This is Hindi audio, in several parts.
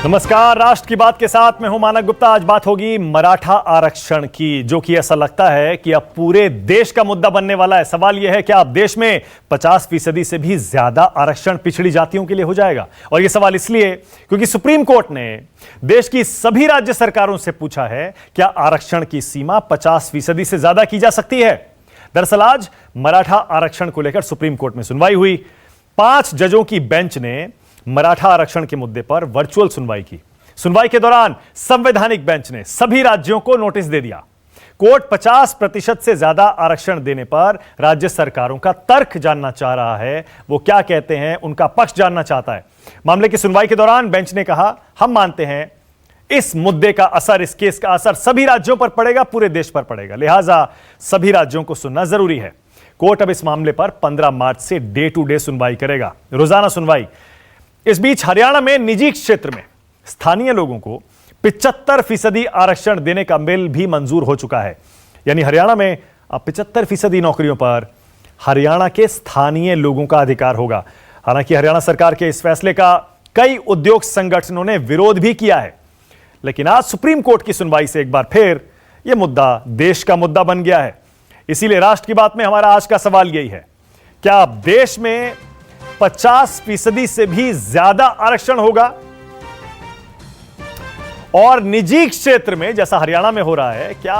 नमस्कार, राष्ट्र की बात के साथ मैं हूं मानक गुप्ता। आज बात होगी मराठा आरक्षण की, जो कि ऐसा लगता है कि अब पूरे देश का मुद्दा बनने वाला है। सवाल यह है कि अब देश में 50% से भी ज्यादा आरक्षण पिछड़ी जातियों के लिए हो जाएगा। और यह सवाल इसलिए क्योंकि सुप्रीम कोर्ट ने देश की सभी राज्य सरकारों से पूछा है, क्या आरक्षण की सीमा 50% से ज्यादा की जा सकती है। दरअसल आज मराठा आरक्षण को लेकर सुप्रीम कोर्ट में सुनवाई हुई। 5 जजों की बेंच ने मराठा आरक्षण के मुद्दे पर वर्चुअल सुनवाई की। सुनवाई के दौरान संवैधानिक बेंच ने सभी राज्यों को नोटिस दे दिया। कोर्ट 50% से ज्यादा आरक्षण देने पर राज्य सरकारों का तर्क जानना चाह रहा है। वो क्या कहते हैं, उनका पक्ष जानना चाहता है। मामले की सुनवाई के दौरान बेंच ने कहा, हम मानते हैं इस मुद्दे का असर, इस केस का असर सभी राज्यों पर पड़ेगा, पूरे देश पर पड़ेगा, लिहाजा सभी राज्यों को सुनना जरूरी है। कोर्ट अब इस मामले पर 15 मार्च से डे टू डे सुनवाई करेगा, रोजाना सुनवाई। इस बीच हरियाणा में निजी क्षेत्र में स्थानीय लोगों को 75% आरक्षण देने का बिल भी मंजूर हो चुका है। यानी हरियाणा में अब 75% नौकरियों पर हरियाणा के स्थानीय लोगों का अधिकार होगा। हालांकि हरियाणा सरकार के इस फैसले का कई उद्योग संगठनों ने विरोध भी किया है, लेकिन आज सुप्रीम कोर्ट की सुनवाई से एक बार फिर यह मुद्दा देश का मुद्दा बन गया है। इसीलिए राष्ट्र की बात में हमारा आज का सवाल यही है, क्या अब देश में 50% से भी ज्यादा आरक्षण होगा? और निजी क्षेत्र में जैसा हरियाणा में हो रहा है, क्या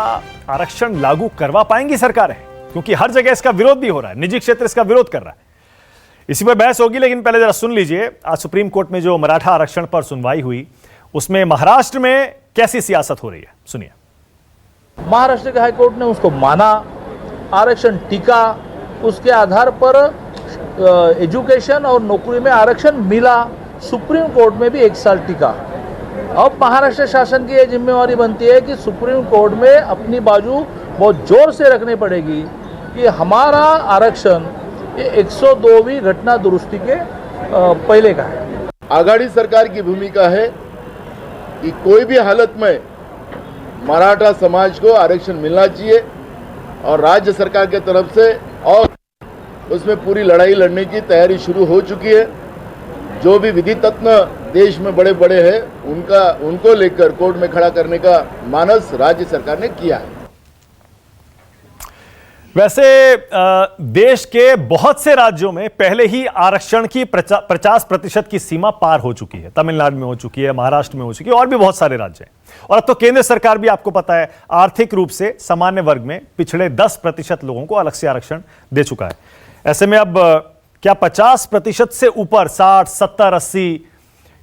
आरक्षण लागू करवा पाएंगी सरकारें? क्योंकि हर जगह इसका विरोध भी हो रहा है, निजी क्षेत्र इसका विरोध कर रहा है। इसी पर बहस होगी, लेकिन पहले जरा सुन लीजिए आज सुप्रीम कोर्ट में जो मराठा आरक्षण पर सुनवाई हुई, उसमें महाराष्ट्र में कैसी सियासत हो रही है, सुनिए। महाराष्ट्र के हाईकोर्ट ने उसको माना, आरक्षण टिका, उसके आधार पर एजुकेशन और नौकरी में आरक्षण मिला। सुप्रीम कोर्ट में भी 1 साल टिका। अब महाराष्ट्र शासन की यह जिम्मेवारी बनती है कि सुप्रीम कोर्ट में अपनी बाजू बहुत जोर से रखनी पड़ेगी कि हमारा आरक्षण ये 102वीं घटना दुरुस्ती के पहले का है। आघाड़ी सरकार की भूमिका है कि कोई भी हालत में मराठा समाज को आरक्षण मिलना चाहिए और राज्य सरकार के तरफ से और उसमें पूरी लड़ाई लड़ने की तैयारी शुरू हो चुकी है। जो भी विधि तज्ञ देश में बड़े बड़े हैं उनको लेकर कोर्ट में खड़ा करने का मानस राज्य सरकार ने किया है। वैसे देश के बहुत से राज्यों में पहले ही आरक्षण की 50% की सीमा पार हो चुकी है। तमिलनाडु में हो चुकी है, महाराष्ट्र में हो चुकी है, और भी बहुत सारे राज्य हैं। और अब तो केंद्र सरकार भी, आपको पता है, आर्थिक रूप से सामान्य वर्ग में पिछड़े 10% लोगों को अलग से आरक्षण दे चुका है। ऐसे में अब क्या 50% से ऊपर 60, 70, 80,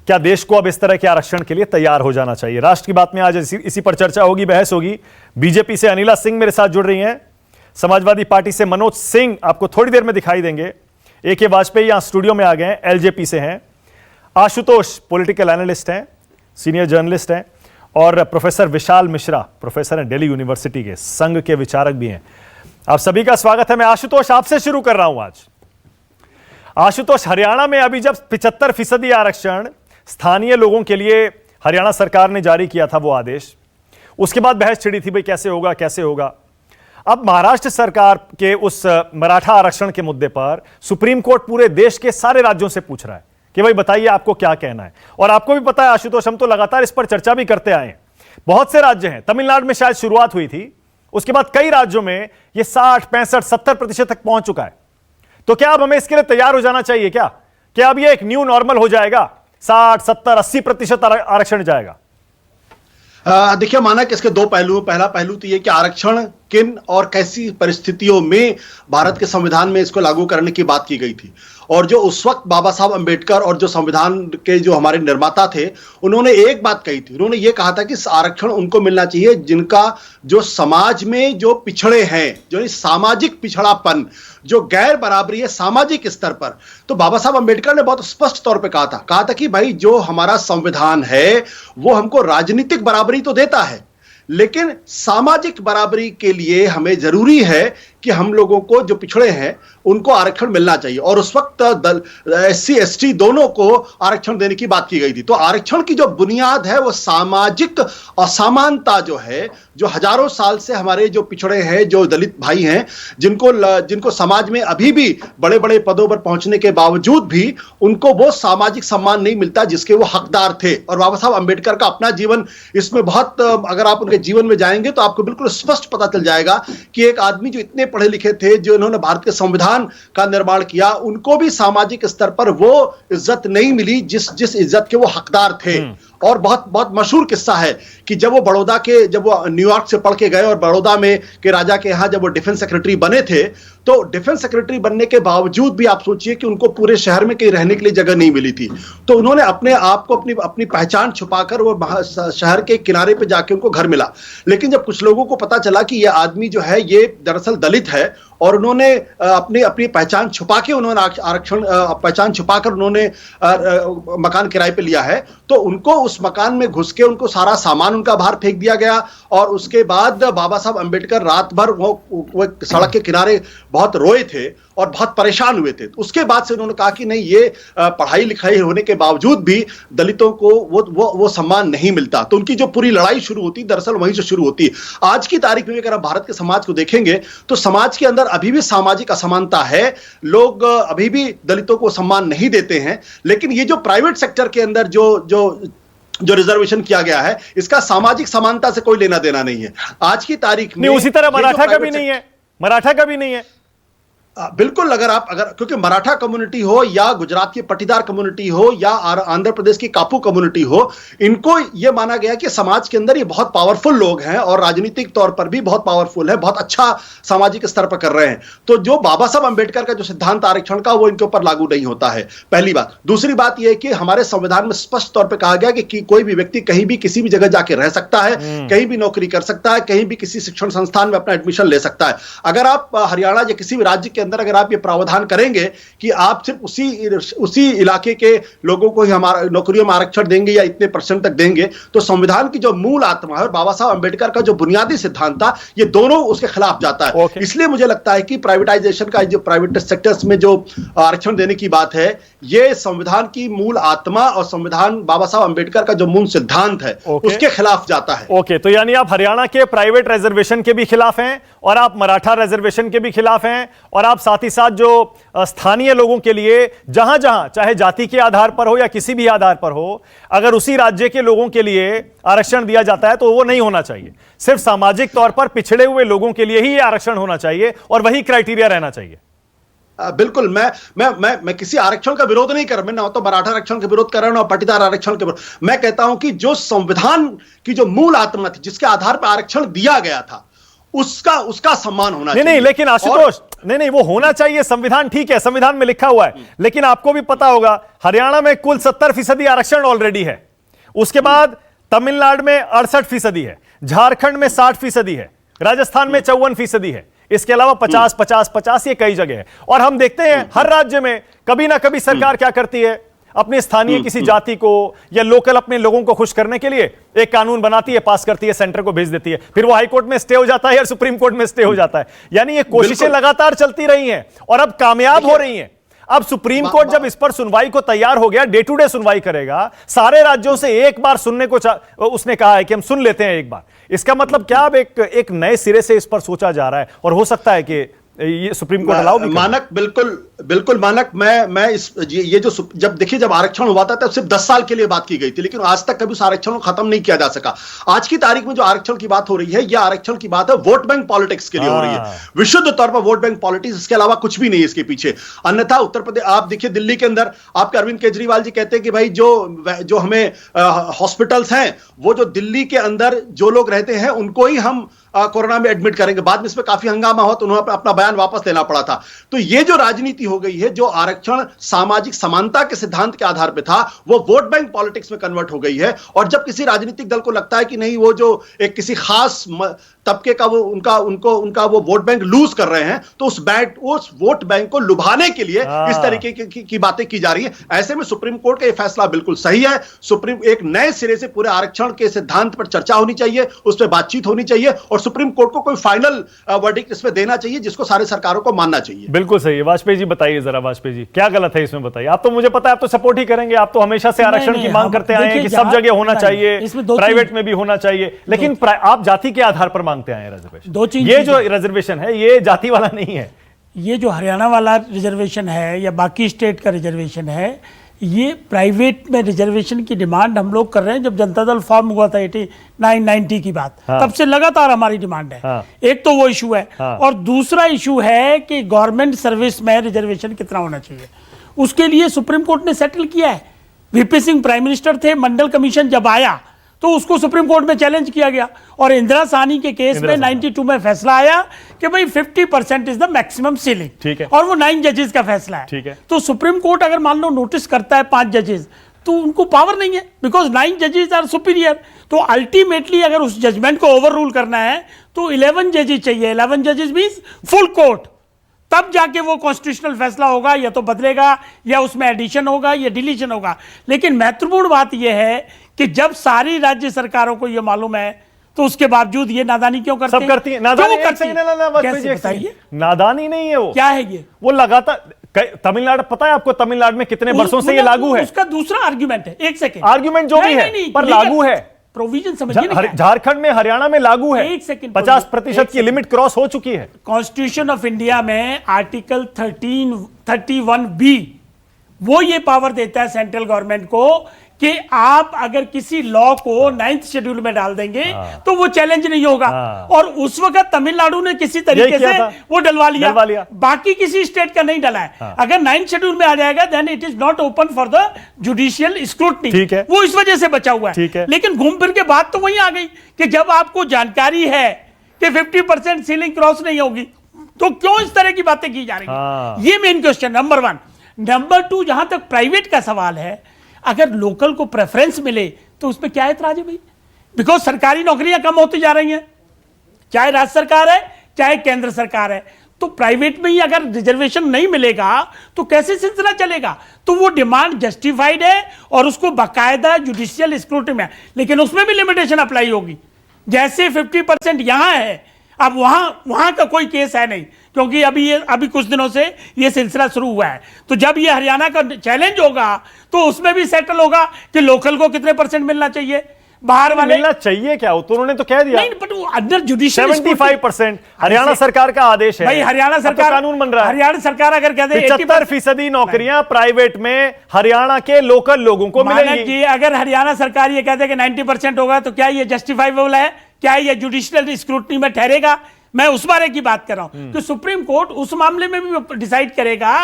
क्या देश को अब इस तरह के आरक्षण के लिए तैयार हो जाना चाहिए? राष्ट्र की बात में आज इसी पर चर्चा होगी, बहस होगी। बीजेपी से अनिला सिंह मेरे साथ जुड़ रही हैं, समाजवादी पार्टी से मनोज सिंह आपको थोड़ी देर में दिखाई देंगे, AK वाजपेयी यहां स्टूडियो में आ गए हैं, LJP से हैं, आशुतोष पॉलिटिकल एनालिस्ट हैं, सीनियर जर्नलिस्ट हैं, और प्रोफेसर विशाल मिश्रा प्रोफेसर हैं दिल्ली यूनिवर्सिटी के, संघ के विचारक भी हैं। आप सभी का स्वागत है। मैं आशुतोष आपसे शुरू कर रहा हूं आज। आशुतोष, हरियाणा में अभी जब 75% आरक्षण स्थानीय लोगों के लिए हरियाणा सरकार ने जारी किया था वो आदेश, उसके बाद बहस छिड़ी थी, भाई कैसे होगा कैसे होगा। अब महाराष्ट्र सरकार के उस मराठा आरक्षण के मुद्दे पर सुप्रीम कोर्ट पूरे देश के सारे राज्यों से पूछ रहा है कि भाई बताइए आपको क्या कहना है। और आपको भी पता है आशुतोष, हम तो लगातार इस पर चर्चा भी करते आए हैं। बहुत से राज्य हैं, तमिलनाडु में शायद शुरुआत हुई थी, उसके बाद कई राज्यों में यह 60, 65, 70% तक पहुंच चुका है। तो क्या अब हमें इसके लिए तैयार हो जाना चाहिए? क्या अब यह एक न्यू नॉर्मल हो जाएगा? 60, 70, 80% आरक्षण जाएगा? देखिए मानक, इसके 2 पहलू हैं। पहला पहलू तो यह कि आरक्षण किन और कैसी परिस्थितियों में भारत के संविधान में इसको लागू करने की बात की गई थी, और जो उस वक्त बाबा साहब अंबेडकर और जो संविधान के जो हमारे निर्माता थे, उन्होंने एक बात कही थी। उन्होंने ये कहा था कि आरक्षण उनको मिलना चाहिए जिनका जो समाज में जो पिछड़े हैं, जो सामाजिक पिछड़ापन, जो गैर बराबरी है सामाजिक स्तर पर। तो बाबा साहब अंबेडकर ने बहुत स्पष्ट तौर पर कहा था कि भाई जो हमारा संविधान है वो हमको राजनीतिक बराबरी तो देता है, लेकिन सामाजिक बराबरी के लिए हमें जरूरी है कि हम लोगों को जो पिछड़े हैं उनको आरक्षण मिलना चाहिए, और उस वक्त SC ST दोनों को आरक्षण देने की बात की गई थी। तो आरक्षण की जो बुनियाद है वो सामाजिक असमानता जो है, जो हजारों साल से हमारे जो पिछड़े हैं, जो दलित भाई हैं, जिनको समाज में अभी भी बड़े बड़े पदों पर पहुंचने के बावजूद भी उनको वो सामाजिक सम्मान नहीं मिलता जिसके वो हकदार थे। और बाबा साहब अंबेडकर का अपना जीवन इसमें बहुत, अगर आप उनके जीवन में जाएंगे तो आपको बिल्कुल स्पष्ट पता चल जाएगा कि एक आदमी जो इतने पढ़े लिखे थे, जो इन्होंने भारत के संविधान का निर्माण किया, उनको भी सामाजिक स्तर पर वो इज्जत नहीं मिली जिस इज्जत के वो हकदार थे। और बहुत बहुत मशहूर किस्सा है कि जब वो न्यूयॉर्क से पढ़ के गए और बड़ौदा में के राजा के यहां जब वो डिफेंस सेक्रेटरी बने थे, तो डिफेंस सेक्रेटरी बनने के बावजूद भी आप सोचिए कि उनको पूरे शहर में कहीं रहने के लिए जगह नहीं मिली थी। तो उन्होंने अपने आप को अपनी पहचान छुपाकर वो शहर के किनारे पे जाके उनको घर मिला। लेकिन जब कुछ लोगों को पता चला कि ये आदमी जो है ये दरअसल दलित है, और उन्होंने अपनी पहचान छुपा के उन्होंने पहचान छुपाकर उन्होंने मकान किराए पे लिया है, तो उनको उस मकान में घुस के उनको सारा सामान उनका बाहर फेंक दिया गया। और उसके बाद बाबा साहब अंबेडकर रात भर वो सड़क के किनारे बहुत रोए थे और बहुत परेशान हुए थे। उसके बाद से उन्होंने कहा कि नहीं, ये पढ़ाई लिखाई होने के बावजूद भी दलितों को वो सम्मान नहीं मिलता। तो उनकी जो पूरी लड़ाई शुरू होती दरअसल वहीं से शुरू होती। आज की तारीख में अगर आप भारत के समाज को देखेंगे तो समाज के अंदर अभी भी सामाजिक असमानता है, लोग अभी भी दलितों को सम्मान नहीं देते हैं। लेकिन ये जो प्राइवेट सेक्टर के अंदर जो रिजर्वेशन किया गया है, इसका सामाजिक समानता से कोई लेना देना नहीं है आज की तारीख में। उसी तरह मराठा का भी नहीं है, मराठा का भी नहीं है। बिल्कुल, अगर क्योंकि मराठा कम्युनिटी हो या गुजरात की पटीदार कम्युनिटी हो या आंध्र प्रदेश की कापू कम्युनिटी हो, इनको यह माना गया कि समाज के अंदर ये बहुत पावरफुल लोग हैं और राजनीतिक तौर पर भी बहुत पावरफुल है, बहुत अच्छा सामाजिक स्तर पर कर रहे हैं। तो जो बाबा साहब अंबेडकर का जो सिद्धांत आरक्षण का, वो इनके ऊपर लागू नहीं होता है, पहली बात। दूसरी बात यह है कि हमारे संविधान में स्पष्ट तौर पर कहा गया कि कोई भी व्यक्ति कहीं भी किसी भी जगह जाके रह सकता है, कहीं भी नौकरी कर सकता है, कहीं भी किसी शिक्षण संस्थान में अपना एडमिशन ले सकता है। अगर आप हरियाणा या किसी भी राज्य के अंदर अगर आप ये प्रावधान करेंगे कि आप सिर्फ उसी इलाके के लोगों को ही हमारा नौकरियों में आरक्षण देंगे या इतने % तक देंगे, तो संविधान की जो मूल आत्मा है और बाबा साहब अंबेडकर का जो बुनियादी सिद्धांत था, ये दोनों उसके खिलाफ जाता है। इसलिए मुझे लगता है कि प्राइवेटाइजेशन का, जो प्राइवेट सेक्टर्स में जो आरक्षण देने की बात है, ये संविधान की मूल आत्मा और संविधान बाबा साहब अंबेडकर का जो मूल सिद्धांत है उसके खिलाफ जाता है। ओके, तो यानी आप हरियाणा के प्राइवेट रिजर्वेशन के भी खिलाफ हैं और आप मराठा रिजर्वेशन के भी खिलाफ हैं, और आप साथ ही साथ जो स्थानीय लोगों के लिए जहां जहां चाहे जाति के आधार पर हो या किसी भी आधार पर हो, अगर उसी राज्य के लोगों के लिए आरक्षण दिया जाता है तो वो नहीं होना चाहिए। सिर्फ सामाजिक तौर पर पिछड़े हुए लोगों के लिए ही ये आरक्षण होना चाहिए और वही क्राइटेरिया रहना चाहिए। बिल्कुल, मैं किसी आरक्षण का विरोध नहीं कर रहा। मैं ना तो मराठा आरक्षण का विरोध कर रहा हूं ना पटीदार आरक्षण के विरोध। मैं कहता हूं कि जो संविधान की जो मूल आत्मा थी, जिसके आधार पर आरक्षण दिया गया था, उसका सम्मान होना चाहिए। नहीं, लेकिन आशुतोष, नहीं, वो होना चाहिए। संविधान ठीक है, संविधान में लिखा हुआ है, लेकिन आपको भी पता होगा हरियाणा में कुल 70% आरक्षण ऑलरेडी है। उसके बाद तमिलनाडु में 68% है, झारखंड में 60% है, राजस्थान में 54% है, इसके अलावा 50 ये कई जगह है। और हम देखते हैं हर राज्य में कभी ना कभी सरकार क्या करती है, अपने स्थानीय किसी जाति को या लोकल अपने लोगों को खुश करने के लिए एक कानून बनाती है, पास करती है, सेंटर को भेज देती है, फिर वो हाई कोर्ट में स्टे हो जाता है या सुप्रीम कोर्ट में स्टे हो जाता है। यानी ये कोशिशें लगातार चलती रही हैं और अब कामयाब हो रही हैं। अब सुप्रीम कोर्ट जब इस पर सुनवाई को तैयार हो गया, डे टू डे सुनवाई करेगा, सारे राज्यों से एक बार सुनने को उसने कहा है कि हम सुन लेते हैं एक बार। इसका मतलब क्या, अब एक नए सिरे से इस पर सोचा जा रहा है और हो सकता है कि ये सुप्रीम कोर्ट अलाउ भी मानक, बिल्कुल मानक। ये जो जब देखिए, जब आरक्षण हुआ था तब सिर्फ 10 साल के लिए बात की गई थी, लेकिन आज तक कभी उस आरक्षण को खत्म नहीं किया जा सका। आज की तारीख में जो आरक्षण की बात हो रही है, यह आरक्षण की बात है वोट बैंक पॉलिटिक्स के लिए हो रही है, विशुद्ध तौर पर वोट बैंक पॉलिटिक्स, इसके अलावा कुछ भी नहीं इसके पीछे। अन्यथा उत्तर प्रदेश, आप देखिए दिल्ली के अंदर आपके अरविंद केजरीवाल जी कहते हैं कि भाई जो हमें हॉस्पिटल्स हैं, वो जो दिल्ली के अंदर जो लोग रहते हैं उनको ही हम कोरोना में एडमिट करेंगे। बाद में इसमें काफी हंगामा हुआ तो उन्होंने अपना बयान वापस लेना पड़ा था। तो ये जो राजनीति हो गई है, जो आरक्षण सामाजिक समानता के सिद्धांत के आधार पे था, वो वोट बैंक पॉलिटिक्स में कन्वर्ट हो गई है। और जब किसी राजनीतिक दल को लगता है कि नहीं, वो जो एक किसी खास तबके का वो उनका वो वोट बैंक लूज कर रहे हैं, तो उस वोट बैंक को लुभाने के लिए इस तरीके की बातें की जा रही है। ऐसे में सुप्रीम कोर्ट का यह फैसला बिल्कुल सही है। सुप्रीम एक नए सिरे से पूरे आरक्षण के सिद्धांत पर चर्चा होनी चाहिए, उस पर बातचीत होनी चाहिए और और सुप्रीम कोर्ट को कोई फाइनल वर्डिक्ट इसमें देना चाहिए जिसको सारे सरकारों को मानना चाहिए। बिल्कुल सही है। वाजपेयी जी बताइए जरा, वाजपेयी जी क्या गलत है इसमें, बताइए। आप तो, मुझे पता है आप तो सपोर्ट ही करेंगे, आप तो हमेशा से आरक्षण की मांग करते आए हैं कि सब जगह होना चाहिए, प्राइवेट में भी होना चाहिए, लेकिन आप जाति के आधार पर मांगते आए हैं रिजर्वेशन। दो चीज, ये जो रिजर्वेशन है ये जाति वाला नहीं है। ये जो हरियाणा वाला रिजर्वेशन है या बाकी स्टेट का रिजर्वेशन है, ये प्राइवेट में रिजर्वेशन की डिमांड हम लोग कर रहे हैं। जब जनता दल फॉर्म हुआ था 89-90 की बात, हाँ। तब से लगातार हमारी डिमांड है। हाँ। एक तो वो इशू है, हाँ। और दूसरा इशू है कि गवर्नमेंट सर्विस में रिजर्वेशन कितना होना चाहिए। उसके लिए सुप्रीम कोर्ट ने सेटल किया है। वीपी सिंह प्राइम मिनिस्टर थे, मंडल कमीशन जब आया तो उसको सुप्रीम कोर्ट में चैलेंज किया गया, और इंदिरा साहनी के केस में 92 में फैसला आया कि भाई 50% इज द मैक्सिमम सीलिंग, ठीक है, और वो 9 जजेस का फैसला है। ठीक है। तो सुप्रीम कोर्ट अगर मान लो नोटिस करता है 5 जजेस, तो उनको पावर नहीं है, बिकॉज 9 जजेस आर सुपीरियर। तो अल्टीमेटली अगर उस जजमेंट को ओवर रूल करना है तो 11 जजेस चाहिए। 11 जजेस मीन्स फुल कोर्ट, तब जाके वो कॉन्स्टिट्यूशनल फैसला होगा, या तो बदलेगा या उसमें एडिशन होगा या डिलीशन होगा। लेकिन महत्वपूर्ण बात यह है कि जब सारी राज्य सरकारों को यह मालूम है तो उसके बावजूद ये नादानी क्यों करते हैं? सब करती है नादानी। कैसे बताइए? नादानी नहीं है वो, क्या है ये? वो लगातार तमिलनाडु, पता है आपको तमिलनाडु में कितने वर्षों से ये लागू है? उसका दूसरा आर्ग्यूमेंट है, एक सेकंड, आर्ग्यूमेंट जो भी है पर लागू है। प्रोविजन समझिए ना, झारखंड में, हरियाणा में लागू है। एक सेकंड, 50% की लिमिट क्रॉस हो चुकी है। कॉन्स्टिट्यूशन ऑफ इंडिया में आर्टिकल 31B वो ये पावर देता है सेंट्रल गवर्नमेंट को कि आप अगर किसी लॉ को 9th शेड्यूल में डाल देंगे तो वो चैलेंज नहीं होगा। और उस वक्त तमिलनाडु ने किसी तरीके से वो डलवा लिया, बाकी किसी स्टेट का नहीं डला है। अगर 9th शेड्यूल में आ जाएगा then it is not open for the judicial scrutiny, वो इस वजह से बचा हुआ है। लेकिन घूम फिर के बात तो वही आ गई कि जब आपको जानकारी है कि 50% सीलिंग क्रॉस नहीं होगी तो क्यों इस तरह की बातें की जा रही है? ये मेन क्वेश्चन नंबर 1। नंबर 2, जहां तक प्राइवेट का सवाल है, अगर लोकल को प्रेफरेंस मिले तो उसमें क्या ऐतराज है भाई? बिकॉज सरकारी नौकरियां कम होती जा रही हैं, चाहे राज्य सरकार है चाहे केंद्र सरकार है। तो प्राइवेट में ही अगर रिजर्वेशन नहीं मिलेगा तो कैसे सिलसिला चलेगा? तो वो डिमांड जस्टिफाइड है और उसको बाकायदा जुडिशियल स्क्रूटनी में, लेकिन उसमें भी लिमिटेशन अप्लाई होगी। जैसे 50% यहां है, अब वहां का कोई केस है नहीं, क्योंकि अभी कुछ दिनों से ये सिलसिला शुरू हुआ है। तो जब ये हरियाणा का चैलेंज होगा तो उसमें भी सेटल होगा कि लोकल को कितने % मिलना चाहिए, बाहर वाले मिलना चाहिए। क्या तो उन्होंने तो कह दिया, नहीं, बट अंडर जुडिशियल 75% हरियाणा सरकार का आदेश है भाई। हरियाणा सरकार कानून बन रहा है। हरियाणा सरकार अगर कह दे 75% नौकरियां प्राइवेट में हरियाणा के लोकल लोगों को मिलेंगी। अगर हरियाणा सरकार ये कहते कि 90% होगा तो क्या ये जस्टिफाइबल है? क्या ये जुडिशियल स्क्रूटनी में ठहरेगा? मैं उस बारे की बात कर रहा हूं कि सुप्रीम कोर्ट उस मामले में भी डिसाइड करेगा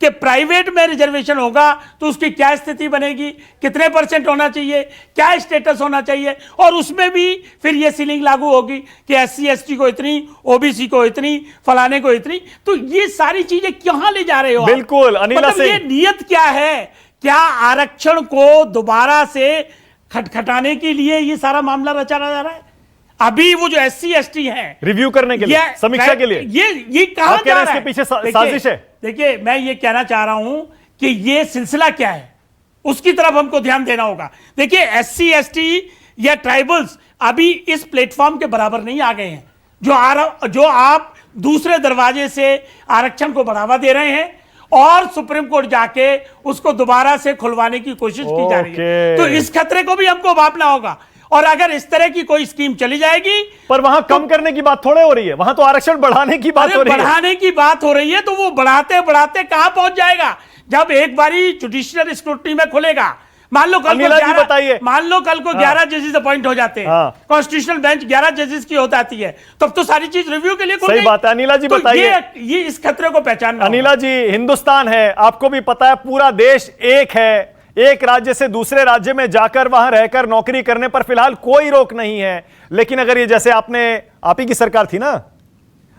कि प्राइवेट में रिजर्वेशन होगा तो उसकी क्या स्थिति बनेगी, कितने % होना चाहिए, क्या स्टेटस होना चाहिए, और उसमें भी फिर ये सीलिंग लागू होगी कि SC ST को इतनी, OBC को इतनी, फलाने को इतनी। तो ये सारी चीजें कहां ले जा रहे हो? बिल्कुल अनिला मतलब ये नियत क्या है? क्या आरक्षण को दोबारा से खटखटाने के लिए ये सारा मामला रचा जा रहा है? अभी वो जो SC ST है रिव्यू करने के लिए, समीक्षा के लिए, ये कहां जा रहा है? इसके पीछे साजिश है। देखिए, मैं ये कहना चाह रहा हूं कि ये सिलसिला क्या है, उसकी तरफ हमको ध्यान देना होगा। देखिए, SC ST या ट्राइबल्स अभी इस प्लेटफॉर्म के बराबर नहीं आ गए हैं जो आप दूसरे दरवाजे से आरक्षण को बढ़ावा दे रहे हैं और सुप्रीम कोर्ट जाके उसको दोबारा से खुलवाने की कोशिश की जा रही है। तो इस खतरे को भी हमको भापना होगा। और अगर इस तरह की कोई स्कीम चली जाएगी, पर वहां कम करने की बात थोड़े हो रही है, वहां तो आरक्षण बढ़ाने की बात हो रही है। बढ़ाने की बात हो रही है तो वो बढ़ाते बढ़ाते कहां पहुंच जाएगा? जब एक बारी जुडिशियल स्क्रूटनी में खुलेगा, मान लो कल को 11 जजेस अपॉइंट हो जाते हैं, कॉन्स्टिट्यूशनल बेंच 11 जजेस की हो जाती है, तब तो सारी चीज रिव्यू के लिए खुल गई। सही बात है। अनिला जी बताइए, ये इस खतरे को पहचानना। अनिला जी, हिंदुस्तान है, आपको भी पता है पूरा देश एक है। एक राज्य से दूसरे राज्य में जाकर वहां रहकर नौकरी करने पर फिलहाल कोई रोक नहीं है। लेकिन अगर ये जैसे आप ही की सरकार थी ना,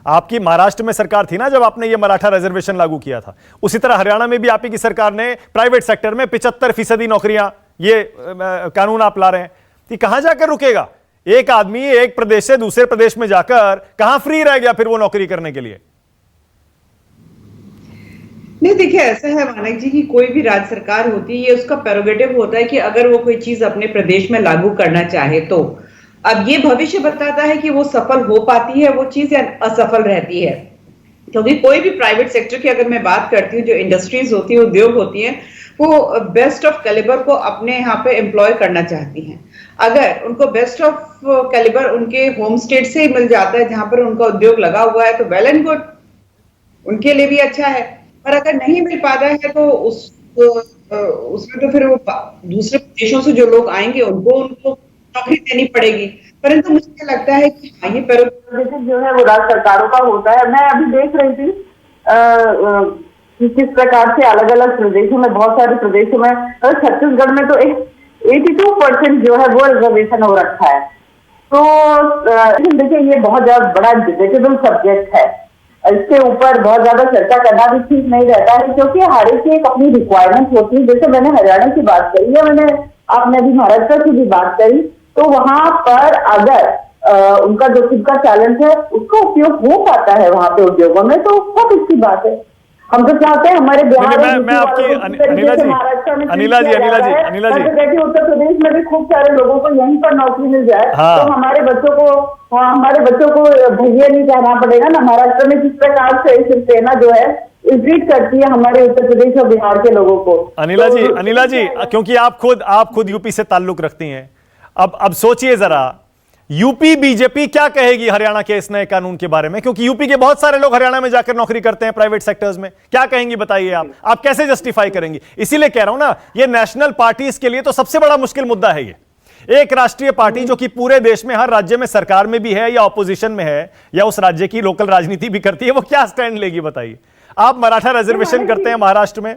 आपकी महाराष्ट्र में सरकार थी ना जब आपने ये मराठा रिजर्वेशन लागू किया था, उसी तरह हरियाणा में भी आप ही की सरकार ने प्राइवेट सेक्टर में 75% नौकरियां, ये कानून आप ला रहे हैं, कि कहां जाकर रुकेगा? एक आदमी एक प्रदेश से दूसरे प्रदेश में जाकर कहां फ्री रह गया फिर वो नौकरी करने के लिए? नहीं, देखिए, ऐसा है मानक जी कि कोई भी राज्य सरकार होती है, ये उसका प्रेरोगेटिव होता है कि अगर वो कोई चीज अपने प्रदेश में लागू करना चाहे तो अब ये भविष्य बताता है कि वो सफल हो पाती है वो चीज या असफल रहती है, क्योंकि कोई भी प्राइवेट सेक्टर की अगर मैं बात करती हूँ, जो इंडस्ट्रीज होती है, उद्योग होती हैं, वो बेस्ट ऑफ कैलिबर को अपने यहाँ पे एम्प्लॉय करना चाहती हैं। अगर उनको बेस्ट ऑफ कैलिबर उनके होम स्टेट से ही मिल जाता है जहां पर उनका उद्योग लगा हुआ है, तो वेल एंड गुड, उनके लिए भी अच्छा है। पर अगर नहीं मिल पाता है तो उसमें तो फिर वो दूसरे देशों से जो लोग आएंगे उनको नौकरी देनी पड़ेगी। परंतु मुझे लगता है कि हाँ, ये प्रोजेक्ट जो है वो राज्य सरकारों का होता है। मैं अभी देख रही थी कि किस प्रकार से अलग अलग प्रदेशों में, बहुत सारे प्रदेशों में, छत्तीसगढ़ में तो 82% जो है वो रिजर्वेशन हो रखा है। तो देखिए ये बहुत ज्यादा बड़ा डिबेटेबल सब्जेक्ट है, इसके ऊपर बहुत ज्यादा चर्चा करना भी ठीक नहीं रहता है, क्योंकि हर एक की एक अपनी रिक्वायरमेंट होती है। जैसे मैंने हरियाणा की बात करी या आपने अभी महाराष्ट्र की भी बात करी, तो वहां पर अगर उनका जो खुद का टैलेंट है उसका उपयोग हो पाता है वहां पे उद्योगों में, तो बहुत अच्छी बात है। हम तो चाहते हैं हमारे बिहार मैं आपकी अनिला जी उत्तर प्रदेश में भी खूब सारे लोगों को यहीं पर नौकरी मिल जाए। हाँ। तो हमारे बच्चों को भैया नहीं कहना पड़ेगा ना। महाराष्ट्र में किस प्रकार से शिवसेना जो है ट्रीट करती है हमारे उत्तर प्रदेश और बिहार के लोगों को। अनिला जी क्योंकि आप खुद यूपी से ताल्लुक रखती हैं, अब सोचिए जरा, यूपी बीजेपी क्या कहेगी हरियाणा के इस नए कानून के बारे में? क्योंकि यूपी के बहुत सारे लोग हरियाणा में जाकर नौकरी करते हैं प्राइवेट सेक्टर्स में। क्या कहेंगी बताइए आप कैसे जस्टिफाई करेंगी? इसीलिए कह रहा हूं ना, ये नेशनल पार्टीज के लिए तो सबसे बड़ा मुश्किल मुद्दा है। ये एक राष्ट्रीय पार्टी जो कि पूरे देश में हर राज्य में सरकार में भी है या ऑपोजिशन में है या उस राज्य की लोकल राजनीति भी करती है, वो क्या स्टैंड लेगी बताइए? आप मराठा रिजर्वेशन करते हैं महाराष्ट्र में,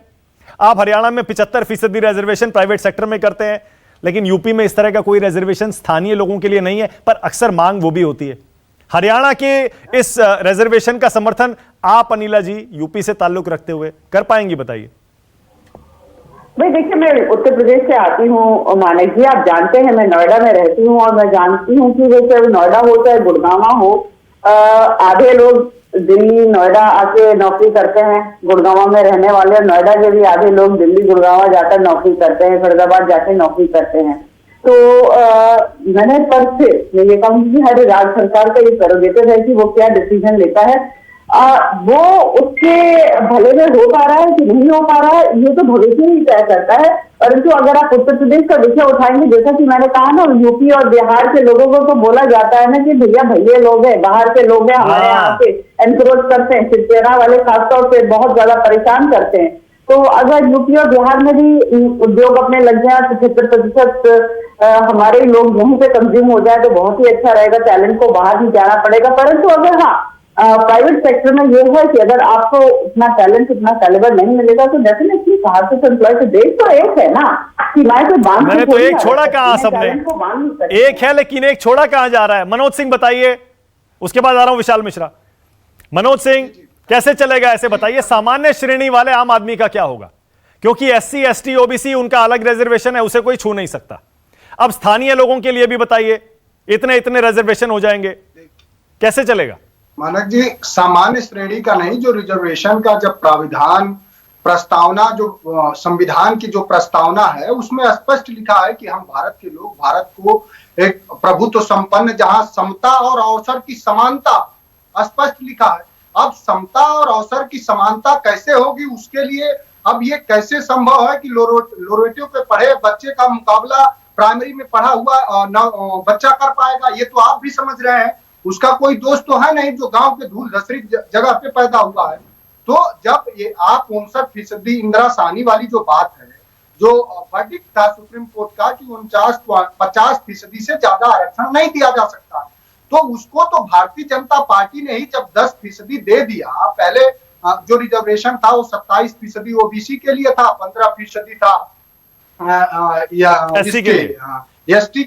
आप हरियाणा में 75% रिजर्वेशन प्राइवेट सेक्टर में करते हैं, लेकिन यूपी में इस तरह का कोई रिजर्वेशन स्थानीय लोगों के लिए नहीं है, पर अक्सर मांग वो भी होती है। हरियाणा के इस रिजर्वेशन का समर्थन आप अनिला जी यूपी से ताल्लुक रखते हुए कर पाएंगी बताइए? भाई देखिए, मैं उत्तर प्रदेश से आती हूँ मानक जी, आप जानते हैं मैं नोएडा में रहती हूँ और मैं जानती हूँ कि वो चाहे नोएडा हो चाहे गुड़गांव हो, आधे लोग दिल्ली नोएडा आके नौकरी करते हैं, गुड़गांव में रहने वाले, और नोएडा के भी आधे लोग दिल्ली गुड़गांव जाकर नौकरी करते हैं, फरीदाबाद जाके नौकरी करते हैं। तो मैंने पर से ये कहूँगी कि हर राज्य सरकार का ये प्रेरोगेटिव है कि वो क्या डिसीजन लेता है, वो उसके भले में हो पा रहा है कि नहीं हो पा रहा है ये तो भविष्य ही तय करता है। परंतु अगर आप उत्तर प्रदेश का विषय उठाएंगे, जैसा कि मैंने कहा ना, यूपी और बिहार के लोगों को तो बोला जाता है ना कि भैया लोग हैं, बाहर के लोग हैं, हमारे यहाँ पे एनक्रोच करते हैं, शिवसेना वाले खासतौर पे बहुत ज्यादा परेशान करते हैं। तो अगर यूपी और बिहार में भी उद्योग अपने लग जाए, 75% हमारे लोग यहीं पे कंज्यूम हो जाए तो बहुत ही अच्छा रहेगा, टैलेंट को बाहर ही जाना पड़ेगा। परंतु अगर हाँ प्राइवेट सेक्टर में ये है कि अगर आपको इतना टैलेंट, इतना कैलिबर नहीं मिलेगा तो डेफिनेटली बाहर से एम्प्लॉय, तो देश तो एक है ना, सीमाएं तो बांध, मैंने तो एक छोड़ा कहाँ सबने, एक है लेकिन एक छोड़ा कहाँ जा रहा है? मनोज सिंह बताइए, उसके बाद आ रहा हूं विशाल मिश्रा। मनोज सिंह, कैसे चलेगा ऐसे बताइए? सामान्य श्रेणी वाले आम आदमी का क्या होगा? क्योंकि SC ST OBC उनका अलग रिजर्वेशन है, उसे कोई छू नहीं सकता। अब स्थानीय लोगों के लिए भी बताइए, इतने रिजर्वेशन हो जाएंगे, कैसे चलेगा? मानक जी, सामान्य श्रेणी का नहीं, जो रिजर्वेशन का जब प्राविधान प्रस्तावना, जो संविधान की जो प्रस्तावना है उसमें स्पष्ट लिखा है कि हम भारत के लोग, भारत को एक प्रभुत्व संपन्न, जहां समता और अवसर की समानता स्पष्ट लिखा है। अब समता और अवसर की समानता कैसे होगी, उसके लिए अब ये कैसे संभव है कि लोरेटो पे पढ़े बच्चे का मुकाबला प्राइमरी में पढ़ा हुआ बच्चा कर पाएगा? ये तो आप भी समझ रहे हैं, उसका कोई दोस्त तो है नहीं जो गांव के धूल धसरी जगह पे पैदा हुआ है। तो जब ये आप 59% इंदिरा साहनी वाली जो बात है, जो वर्डिक्ट था सुप्रीम कोर्ट का कि 50% से ज्यादा आरक्षण नहीं दिया जा सकता, तो उसको तो भारतीय जनता पार्टी ने ही जब 10% दे दिया, पहले जो रिजर्वेशन था वो 27% OBC के लिए था, 15% था ST के लिए, SC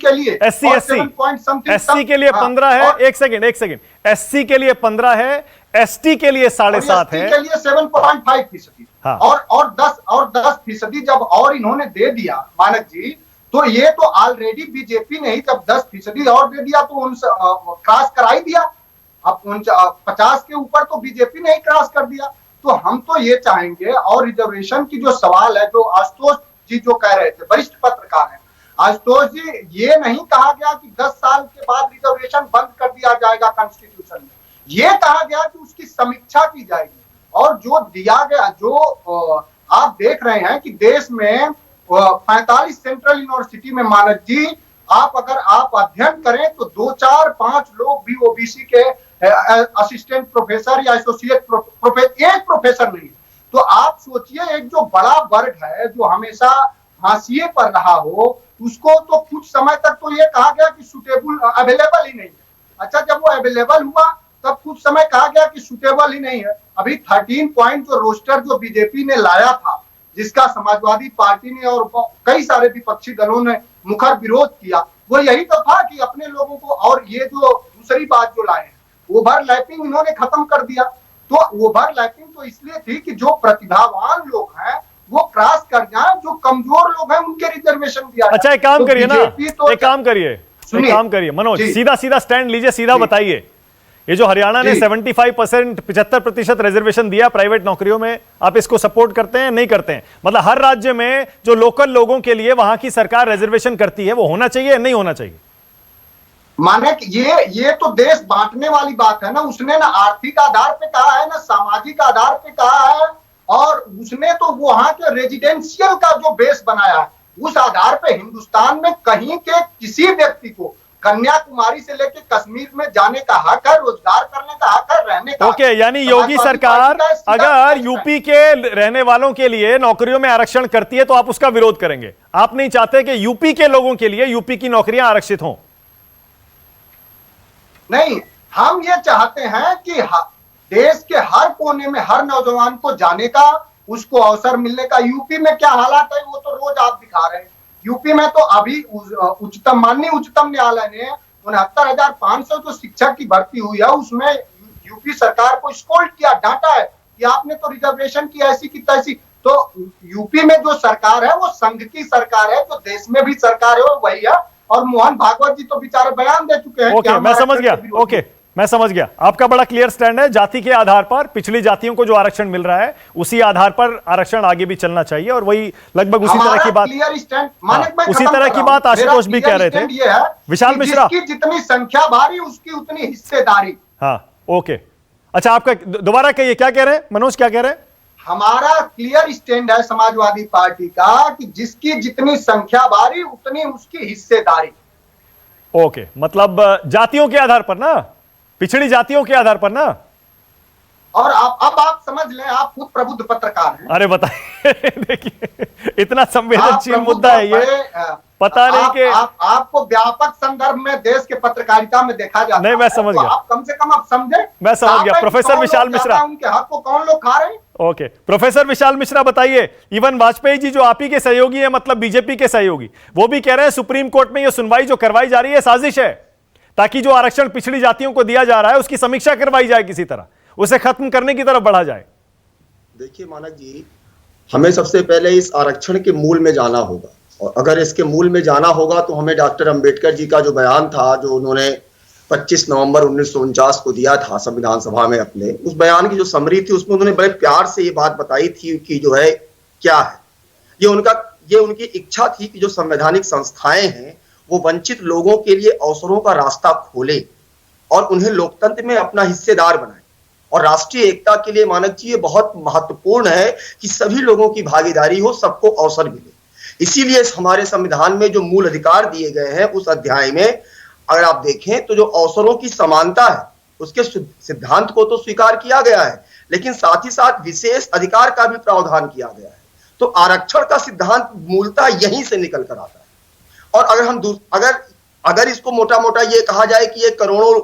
के लिए 15 है। एक सेकंड, SC के लिए 15 है, ST के लिए 7.5 है, के लिए 7.5%। हाँ। और 10% जब और इन्होंने दे दिया मानक जी, तो ये तो ऑलरेडी बीजेपी ने ही जब 10% और दे दिया तो उनसे क्रॉस कराई दिया। अब 50 के ऊपर तो बीजेपी ने ही क्रॉस कर दिया। तो हम तो ये चाहेंगे, और रिजर्वेशन की जो सवाल है, जो आशुतोष जी जो कह रहे थे, वरिष्ठ पत्रकार हैं, आशुतोष जी, ये नहीं कहा गया कि 10 साल के बाद रिजर्वेशन बंद कर दिया जाएगा कॉन्स्टिट्यूशन में, ये कहा गया कि उसकी समीक्षा की जाएगी। और जो दिया गया, जो आप देख रहे हैं कि देश में 45 सेंट्रल यूनिवर्सिटी में मानक जी, अगर आप अध्ययन करें तो 2, 4, 5 लोग भी ओबीसी के असिस्टेंट प्रोफेसर या एसोसिएट प्रोफेसर, एक प्रोफेसर नहीं। तो आप सोचिए, एक जो बड़ा वर्ग है जो हमेशा हाशिए पर रहा हो, उसको तो कुछ समय तक तो ये कहा गया कि सुटेबल अवेलेबल ही नहीं है। अच्छा, जब वो अवेलेबल हुआ तब कुछ समय कहा गया कि सुटेबल ही नहीं है। अभी 13 पॉइंट जो रोस्टर जो बीजेपी ने लाया था, जिसका समाजवादी पार्टी ने और कई सारे विपक्षी दलों ने मुखर विरोध किया, वो यही तो था कि अपने लोगों को, और ये जो दूसरी बात जो लाए हैं, ओवरलैपिंग इन्होंने खत्म कर दिया। तो ओवरलैपिंग तो इसलिए थी कि जो प्रतिभावान लोग हैं वो क्रॉस कर जाएं, जो कमजोर लोग हैं उनके रिजर्वेशन दिया। अच्छा, एक काम करिए ना, एक काम करिए मनोज, सीधा सीधा स्टैंड लीजिए, सीधा बताइए, ये जो हरियाणा ने 75% 75% रिजर्वेशन दिया प्राइवेट नौकरियों में, आप इसको सपोर्ट करते हैं, नहीं करते हैं? मतलब हर राज्य में जो लोकल लोगों के लिए वहां की सरकार रिजर्वेशन करती है, वो होना चाहिए, नहीं होना चाहिए? माने कि ये तो देश बांटने वाली बात है ना। उसने ना आर्थिक आधार पे कहा है, ना सामाजिक आधार पे कहा है, और उसने तो वहां के रेजिडेंशियल का जो बेस बनाया है, उस आधार पे हिंदुस्तान में कहीं के किसी व्यक्ति को कन्याकुमारी से लेकर कश्मीर में जाने का हक है, रोजगार करने का हक है, रहने का। ओके, यानी योगी सरकार अगर यूपी के रहने वालों के लिए नौकरियों में आरक्षण करती है तो आप उसका विरोध करेंगे? आप नहीं चाहते कि यूपी के लोगों के लिए यूपी की नौकरियां आरक्षित हों? नहीं, हम ये चाहते हैं कि देश के हर कोने में हर नौजवान को जाने का, उसको अवसर मिलने का। यूपी में क्या हालात है वो तो रोज आप दिखा रहे हैं। यूपी में तो अभी माननीय उच्चतम न्यायालय ने 69,500 जो शिक्षक की भर्ती हुई है, उसमें यूपी सरकार को स्कोल्ड किया, डांटा है कि आपने तो रिजर्वेशन की ऐसी की तैसी। तो यूपी में जो सरकार है वो संघ की सरकार है, जो देश में भी सरकार है वो वही है। और मोहन भागवत जी तो बेचारे बयान दे चुके हैं। ओके, मैं समझ गया। ओके, मैं समझ गया, आपका बड़ा क्लियर स्टैंड है। जाति के आधार पर पिछड़ी जातियों को जो आरक्षण मिल रहा है, उसी आधार पर आरक्षण आगे भी चलना चाहिए, और वही लगभग उसी तरह की बात, उसी तरह की बात आशुतोष भी कह रहे थे। विशाल मिश्रा, जितनी संख्या भारी उसकी उतनी हिस्सेदारी। हाँ, ओके, अच्छा, आपका दोबारा कहिए, क्या कह रहे हैं मनोज, क्या कह रहे हैं? हमारा क्लियर स्टैंड है समाजवादी पार्टी का कि जिसकी जितनी संख्या भारी उतनी उसकी हिस्सेदारी। ओके, मतलब जातियों के आधार पर ना, पिछड़ी जातियों के आधार पर ना। और अब आप समझ लें, आप खुद प्रबुद्ध पत्रकार हैं। अरे बताइए, देखिए इतना संवेदनशील मुद्दा है ये, पता नहीं कि आपको व्यापक संदर्भ में देश के पत्रकारिता में देखा जाता है। नहीं, मैं समझ गया, आप कम से कम आप समझे। मैं समझ गया। प्रोफेसर विशाल मिश्रा, उनके हक को कौन लोग खा रहे हैं? ओके, प्रोफेसर विशाल मिश्रा बताइए, इवन वाजपेयी जी जो आप ही के सहयोगी है, मतलब बीजेपी के सहयोगी, वो भी कह रहे हैं सुप्रीम कोर्ट में ये सुनवाई जो करवाई जा रही है साजिश है, ताकि जो आरक्षण पिछड़ी जातियों को दिया जा रहा है उसकी समीक्षा करवाई जाए, किसी तरह उसे खत्म करने की तरफ बढ़ा जाए। देखिए मानक जी, हमें सबसे पहले इस आरक्षण के मूल में जाना होगा, और अगर इसके मूल में जाना होगा तो हमें डॉक्टर अंबेडकर जी का जो बयान था, जो उन्होंने 25 नवंबर 1949 को दिया था संविधान सभा में अपने, उस बयान की जो समरी थी उसमें उन्होंने बड़े प्यार से ये बात बताई थी कि जो है क्या है, ये उनकी इच्छा थी कि जो संवैधानिक संस्थाएं हैं वो वंचित लोगों के लिए अवसरों का रास्ता खोले और उन्हें लोकतंत्र में अपना हिस्सेदार बनाए। और राष्ट्रीय एकता के लिए मानक जी ये बहुत महत्वपूर्ण है कि सभी लोगों की भागीदारी हो, सबको अवसर मिले। इसीलिए हमारे संविधान में जो मूल अधिकार दिए गए हैं उस अध्याय में अगर आप देखें तो जो अवसरों की समानता है उसके सिद्धांत को तो स्वीकार किया गया है, लेकिन साथ ही साथ विशेष अधिकार का भी प्रावधान किया गया है। तो आरक्षण का सिद्धांत मूलतः यहीं से निकल कर आता है। और अगर हम अगर इसको मोटा मोटा ये कहा जाए कि ये करोड़ों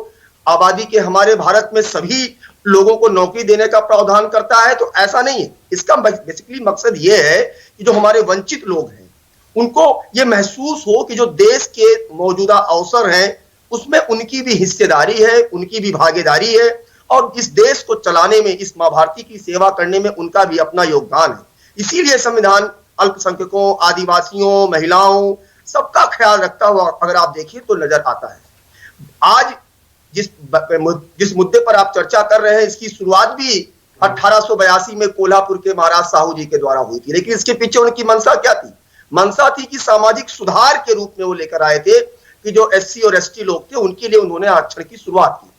आबादी के हमारे भारत में सभी लोगों को नौकरी देने का प्रावधान करता है, तो ऐसा नहीं है। इसका बेसिकली मकसद ये है कि जो हमारे वंचित लोग हैं उनको ये महसूस हो कि जो देश के मौजूदा अवसर हैं उसमें उनकी भी हिस्सेदारी है, उनकी भी भागीदारी है, और इस देश को चलाने में, इस माँ भारती की सेवा करने में उनका भी अपना योगदान है। इसीलिए संविधान अल्पसंख्यकों, आदिवासियों, महिलाओं सबका ख्याल रखता हुआ अगर आप देखिए तो नजर आता है। आज जिस मुद्दे पर आप चर्चा कर रहे हैं इसकी शुरुआत भी 1882 में कोल्हापुर के महाराज साहू जी के द्वारा हुई थी, लेकिन इसके पीछे उनकी मंशा क्या थी? मंशा थी कि सामाजिक सुधार के रूप में वो लेकर आए थे कि जो एससी और एसटी लोग थे उनके लिए उन्होंने आरक्षण की शुरुआत की।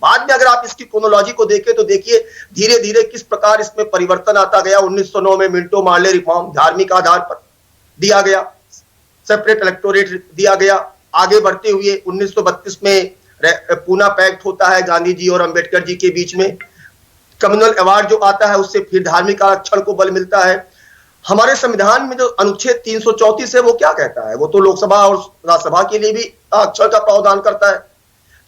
बाद में अगर आप इसकी क्रोनोलॉजी को देखें तो देखिए धीरे धीरे किस प्रकार इसमें परिवर्तन आता गया। 1909 में मिंटो मार्ले रिफॉर्म धार्मिक आधार पर दिया गया, सेपरेट इलेक्टोरेट दिया गया। आगे बढ़ते हुए 1932 में पूना पैक्ट होता है गांधी जी और अंबेडकर जी के बीच में। कम्युनल अवार्ड जो आता है उससे फिर धार्मिक आरक्षण को बल मिलता है। हमारे संविधान में जो अनुच्छेद 334 है वो क्या कहता है, वो तो लोकसभा और राज्यसभा के लिए भी आरक्षण का प्रावधान करता है।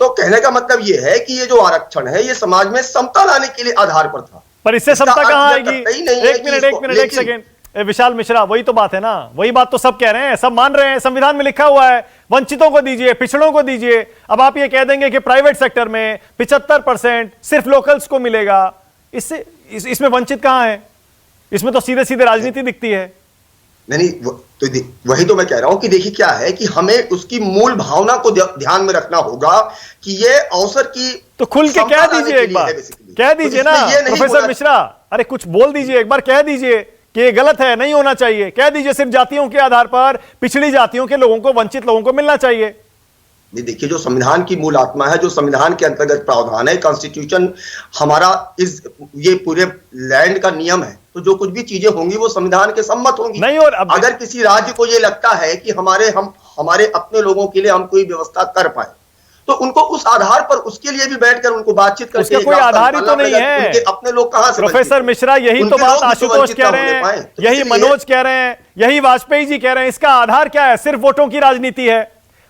तो कहने का मतलब ये है कि ये जो आरक्षण है ये समाज में समता लाने के लिए आधार पर था। पर इससे समता कहां आएगी? एक सेकेंड विशाल मिश्रा, वही तो बात है ना, वही बात तो सब कह रहे हैं, सब मान रहे हैं, संविधान में लिखा हुआ है वंचितों को दीजिए, पिछड़ों को दीजिए। अब आप ये कह देंगे कि प्राइवेट सेक्टर में 75% सिर्फ लोकल्स को मिलेगा, इससे इसमें वंचित कहां है? इसमें तो सीधे सीधे राजनीति दिखती है। नहीं, तो वही तो मैं कह रहा हूं कि देखिए क्या है कि हमें उसकी मूल भावना को ध्यान में रखना होगा कि ये अवसर की तो खुल के कह दीजिए, एक बार कह दीजिए ना प्रोफेसर मिश्रा, अरे कुछ बोल दीजिए, एक बार कह दीजिए कि ये गलत है, नहीं होना चाहिए। कह दीजिए सिर्फ जातियों के आधार पर पिछड़ी जातियों के लोगों को, वंचित लोगों को मिलना चाहिए। देखिए जो संविधान की मूल आत्मा है, जो संविधान के अंतर्गत प्रावधान है, कॉन्स्टिट्यूशन हमारा ये पूरे लैंड का नियम है, तो जो कुछ भी चीजें होंगी वो संविधान के सम्मत होंगी। नहीं, और अगर किसी राज्य को ये लगता है कि हमारे अपने लोगों के लिए हम कोई व्यवस्था कर पाए तो उनको उस आधार पर उसके लिए भी बैठकर उनको बातचीत करके उसका कोई आधार ही तो नहीं है। उनके अपने लोग कहां से? प्रोफेसर मिश्रा यही तो बात आशुतोष कह रहे हैं, यही मनोज कह रहे हैं, यही वाजपेयी जी कह रहे हैं। इसका आधार क्या है? सिर्फ वोटों की राजनीति है।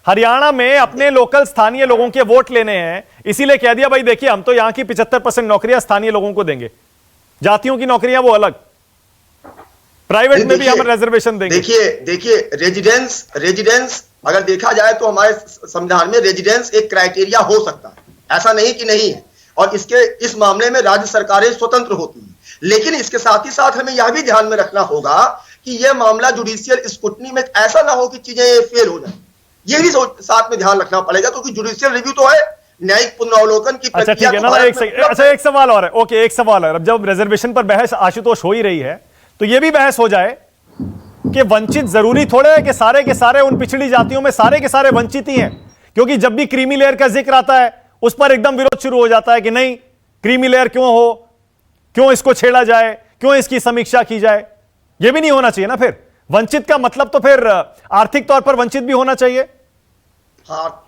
हरियाणा में अपने लोकल स्थानीय लोगों के वोट लेने हैं, इसीलिए कह दिया भाई देखिए हम तो यहां की 75% नौकरियां स्थानीय लोगों को देंगे, जातियों की नौकरियां वो अलग, प्राइवेट में भी हम रिजर्वेशन देंगे। देखिए रेजिडेंस अगर देखा जाए तो हमारे संविधान में रेजिडेंस एक क्राइटेरिया हो सकता है, ऐसा नहीं कि नहीं है। और इस मामले में राज्य सरकारें स्वतंत्र होती हैं, लेकिन इसके साथ ही साथ हमें यह भी ध्यान में रखना होगा कि यह मामला जुडिशियल स्क्रूटनी में ऐसा ना हो कि चीजें फेल हो जाए। यह भी साथ में ध्यान रखना पड़ेगा, क्योंकि जुडिशियल रिव्यू तो है, न्यायिक पुनरावलोकन की अच्छा ठीक है ना। एक सवाल और है, ओके एक सवाल है। अब जब रिजर्वेशन पर बहस आशुतोष हो ही रही है तो यह भी बहस हो जाए कि वंचित जरूरी थोड़े है कि सारे के सारे उन पिछड़ी जातियों में सारे के सारे वंचित ही हैं, क्योंकि जब भी क्रीमी लेयर का जिक्र आता है उस पर एकदम विरोध शुरू हो जाता है कि नहीं क्रीमी लेयर क्यों हो, क्यों इसको छेड़ा जाए, क्यों इसकी समीक्षा की जाए। यह भी नहीं होना चाहिए ना। फिर वंचित का मतलब तो फिर आर्थिक तौर पर वंचित भी होना चाहिए। हाँ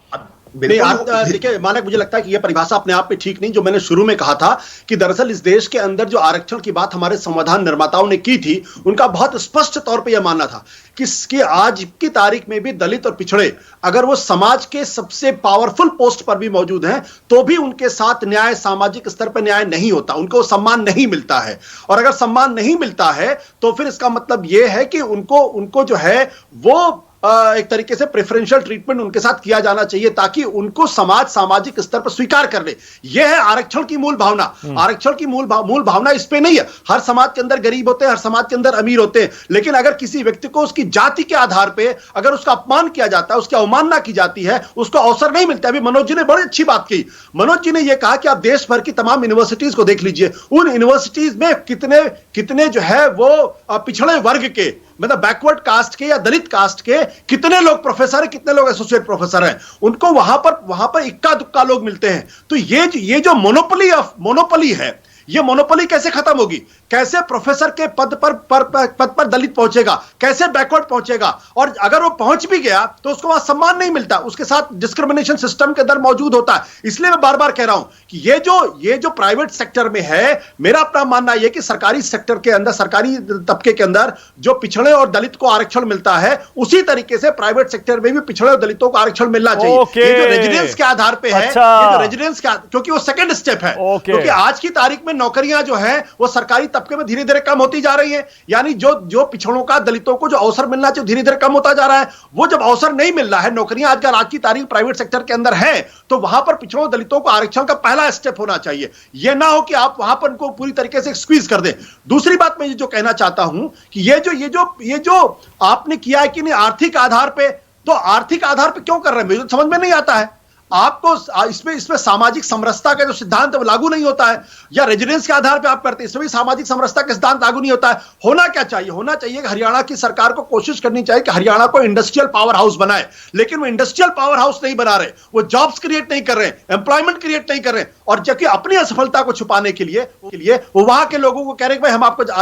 देखिए मानक, मुझे लगता है कि यह परिभाषा अपने आप में ठीक नहीं। जो मैंने शुरू में कहा था कि दरअसल इस देश के अंदर जो आरक्षण की बात हमारे संविधान निर्माताओं ने की थी, उनका बहुत स्पष्ट तौर पे यह मानना था कि आज की तारीख में भी दलित और पिछड़े अगर वो समाज के सबसे पावरफुल पोस्ट पर भी मौजूद हैं तो भी उनके साथ न्याय, सामाजिक स्तर पर न्याय नहीं होता, उनको सम्मान नहीं मिलता है। और अगर सम्मान नहीं मिलता है तो फिर इसका मतलब यह है कि उनको जो है वो एक तरीके से प्रेफरेंशियल ट्रीटमेंट उनके साथ किया जाना चाहिए ताकि उनको समाज सामाजिक स्तर पर स्वीकार कर ले। यह है आरक्षण की मूल भावना। आरक्षण की मूल भावना इस पे नहीं है। हर समाज के अंदर गरीब होते हैं, हर समाज के अंदर अमीर होते हैं, लेकिन अगर किसी व्यक्ति को उसकी जाति के आधार पे अगर उसका अपमान किया जाता है, उसकी अवमानना की जाती है, उसको अवसर नहीं मिलता। अभी मनोज जी ने बड़ी अच्छी बात की। मनोज जी ने यह कहा कि आप देश भर की तमाम यूनिवर्सिटीज को देख लीजिए, उन यूनिवर्सिटीज में कितने जो है वो पिछड़े वर्ग के, मतलब बैकवर्ड कास्ट के या दलित कास्ट के कितने लोग प्रोफेसर हैं, कितने लोग एसोसिएट प्रोफेसर हैं, उनको वहां पर इक्का दुक्का लोग मिलते हैं। तो ये जो मोनोपोली है, ये मोनोपोली कैसे खत्म होगी? कैसे प्रोफेसर के पद पर दलित पहुंचेगा? कैसे बैकवर्ड पहुंचेगा? और अगर वो पहुंच भी गया तो उसको वहां सम्मान नहीं मिलता, उसके साथ डिस्क्रिमिनेशन सिस्टम के अंदर मौजूद होता है। इसलिए मैं बार बार कह रहा हूं कि ये जो प्राइवेट सेक्टर में है, मेरा अपना मानना यह कि सरकारी सेक्टर के अंदर, सरकारी तबके के अंदर जो पिछड़े और दलित को आरक्षण मिलता है, उसी तरीके से प्राइवेट सेक्टर में भी पिछड़े और दलितों को आरक्षण मिलना चाहिए। ये जो रेजिडेंस के आधार पर है, ये जो रेजिडेंस का, क्योंकि वो सेकेंड स्टेप है, क्योंकि आज की तारीख में नौकरियां जो है वो सरकारी तबके में धीरे धीरे कम होती जा रही है। यानी जो पिछड़ों का, दलितों को जो अवसर मिलना चाहिए धीरे धीरे कम होता जा रहा है। वो जब अवसर नहीं मिल रहा है, नौकरियां आज की तारीख प्राइवेट सेक्टर के अंदर है, तो वहां पर पिछड़ों दलितों को आरक्षण का पहला स्टेप होना चाहिए। यह ना हो कि आप वहां पर उनको पूरी तरीके से स्क्वीज कर दें। दूसरी बात मैं जो कहना चाहता हूं कि ये जो आपने किया है कि नहीं आर्थिक आधार पे, तो आर्थिक आधार पे क्यों कर रहे हैं मुझे समझ में नहीं आता है। आपको इसमें सामाजिक समरसता का जो सिद्धांत है वो लागू नहीं होता है, या रेजिडेंस के आधार पे आप करते हैं, इसमें भी सामाजिक समरसता का सिद्धांत लागू नहीं होता है। होना क्या चाहिए? होना चाहिए कि हरियाणा की सरकार को कोशिश करनी चाहिए कि हरियाणा को इंडस्ट्रियल पावर हाउस बनाए, लेकिन वो इंडस्ट्रियल पावर हाउस नहीं बना रहे, वो जॉब्स क्रिएट नहीं कर रहे, एम्प्लॉयमेंट क्रिएट नहीं कर रहे, और जबकि अपनी असफलता को छुपाने के लिए वो वहां के लोगों को कह रहे हैं भाई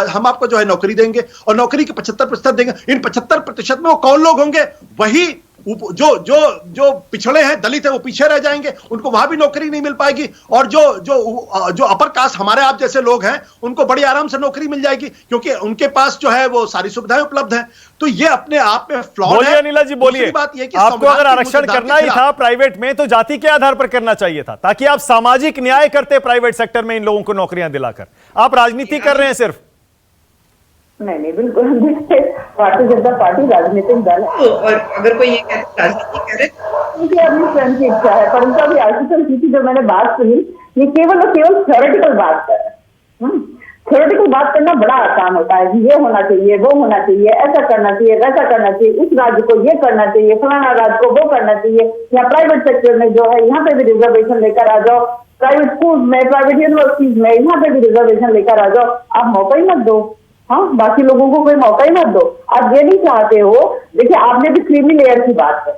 हम आपको जो है नौकरी देंगे, और नौकरी के 75% देंगे। इन 75% में वो कौन लोग होंगे? वही जो जो जो पिछड़े हैं, दलित है, वो पीछे रह जाएंगे, उनको वहां भी नौकरी नहीं मिल पाएगी। और जो अपर कास्ट हमारे आप जैसे लोग हैं, उनको बड़ी आराम से नौकरी मिल जाएगी, क्योंकि उनके पास जो है वो सारी सुविधाएं उपलब्ध हैं। तो ये अपने आप में फ्लॉ है। बोलिए अनिला जी, बोलिए। बात ये कि आपको अगर आरक्षण करना ही था प्राइवेट में, तो जाति के आधार पर करना चाहिए था, ताकि आप सामाजिक न्याय करते प्राइवेट सेक्टर में इन लोगों को नौकरियां दिलाकर। आप राजनीति कर रहे हैं सिर्फ। नहीं बिल्कुल, भारतीय जनता पार्टी राजनीतिक दल है, और अगर कोई ये कहते राजनीति करे उनकी अपनी स्वयं की इच्छा है, परंतु अभी आर्टिकल की जो मैंने बात सुनी, ये केवल और केवल थ्योरेटिकल बात है। थ्योरेटिकल बात करना बड़ा आसान होता है, ये होना चाहिए, वो होना चाहिए, ऐसा करना चाहिए, वैसा करना चाहिए, इस राज्य को ये करना चाहिए, फलाना राज्य को वो करना चाहिए, या प्राइवेट सेक्टर में जो है यहाँ पे भी रिजर्वेशन लेकर आ जाओ, प्राइवेट स्कूल में, प्राइवेट यूनिवर्सिटीज में यहाँ पे भी रिजर्वेशन लेकर आ जाओ। आप मौका ही मत दो, हाँ, बाकी लोगों को कोई मौका ही मत दो। आप ये नहीं चाहते हो, देखिए आपने भी क्रीमी लेयर की बात है।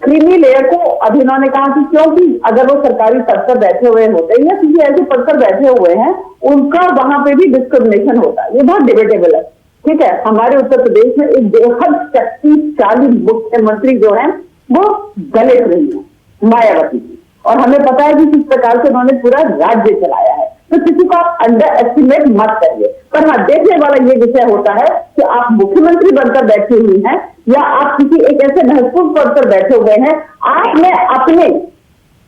क्रीमी लेयर को अभी उन्होंने कहा कि क्योंकि अगर वो सरकारी पद पर बैठे हुए होते हैं या किसी ऐसे पद पर बैठे हुए हैं, उनका वहां पे भी डिस्क्रिमिनेशन होता है। ये बहुत डिबेटेबल है, ठीक है। हमारे उत्तर प्रदेश में एक बेहद शक्तिशाली मुख्यमंत्री जो है वो दलित रही है, मायावती जी, और हमें पता है कि किस प्रकार से उन्होंने पूरा राज्य चलाया है। तो किसी को आप अंडर एस्टिमेट मत करिए। पर हाँ, देखने वाला ये विषय होता है कि आप मुख्यमंत्री बनकर बैठे हुई हैं या आप किसी एक ऐसे महत्वपूर्ण पद पर बैठे हुए हैं, आपने अपने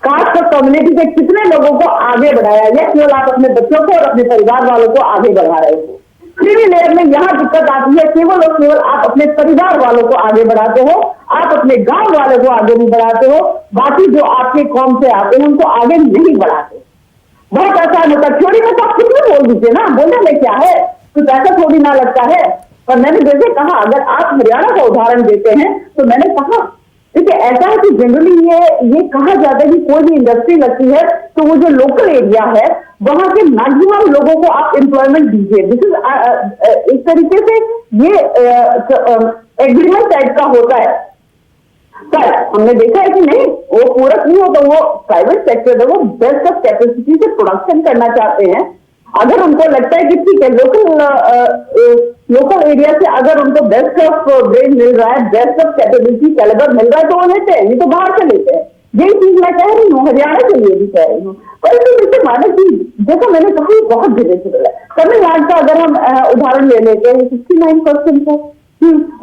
कास्ट और कम्युनिटी के कितने लोगों को आगे बढ़ाया, या केवल आप अपने बच्चों को और अपने परिवार वालों को आगे बढ़ा रहे हो। क्रीमी लेयर में यहाँ दिक्कत आती है, केवल और केवल आप अपने परिवार वालों को आगे बढ़ाते हो, आप अपने गांव वालों को आगे नहीं बढ़ाते हो, बाकी जो आपके कौम से आते हैं उनको आगे नहीं बढ़ाते। बहुत आसान होता है, थ्योरी में तो आप खुद भी बोल दीजिए ना, बोलने में क्या है, कुछ ऐसा थोड़ी ना लगता है। पर मैंने जैसे कहा, अगर आप हरियाणा का उदाहरण देते हैं तो मैंने कहा, देखिए ऐसा है कि जनरली ये कहा जाता है कि कोई भी इंडस्ट्री लगती है तो वो जो लोकल एरिया है वहां के मैक्सिमम लोगों को आप एम्प्लॉयमेंट दीजिए। दिस इज एक तरीके से ये एग्रीमेंट टाइप का होता है। पर हमने देखा है कि नहीं, वो पूरक नहीं होता। वो प्राइवेट सेक्टर है, वो बेस्ट ऑफ कैपेसिटी से प्रोडक्शन करना चाहते हैं। अगर उनको लगता है कि ठीक है, लोकल एरिया से अगर उनको बेस्ट ऑफ ब्रेन मिल रहा है, बेस्ट ऑफ कैपेबिलिटी कैलिबर मिल रहा है, तो वो लेते हैं, नहीं तो बाहर से लेते हैं। यही चीज मैं कह रही हूँ, हरियाणा के लिए भी कह रही हूँ। परंतु जैसे मानव जी, जैसा मैंने कहा, ये बहुत डिबेटेबल है। तमिलनाडु का अगर हम उदाहरण ले लेते हैं, 69% है,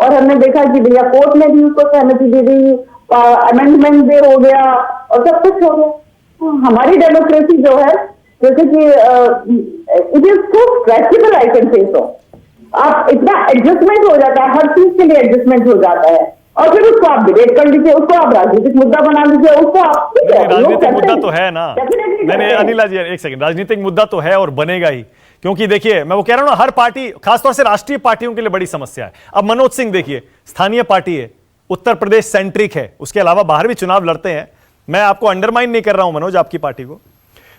और हमने देखा कि भैया कोर्ट ने भी उसको सहमति दे दी, अमेंडमेंट भी हो गया और सब कुछ हो गया। हमारी डेमोक्रेसी जो है, जैसे कि it is so flexible, I can say so. आप इतना एडजस्टमेंट हो जाता है, हर चीज के लिए एडजस्टमेंट हो जाता है, और फिर उसको आप डिबेट कर लीजिए, उसको आप राजनीतिक मुद्दा बना लीजिए, उसको आप राजनीतिक मुद्दा तो है ना। मैंने अनिला जी एक सेकंड, राजनीतिक मुद्दा तो है और बनेगा ही, क्योंकि देखिए मैं वो कह रहा हूं ना, हर पार्टी, खासतौर से राष्ट्रीय पार्टियों के लिए बड़ी समस्या है। अब मनोज सिंह देखिए, स्थानीय पार्टी है, उत्तर प्रदेश सेंट्रिक है, उसके अलावा बाहर भी चुनाव लड़ते हैं। मैं आपको अंडरमाइन नहीं कर रहा हूं मनोज, आपकी पार्टी को,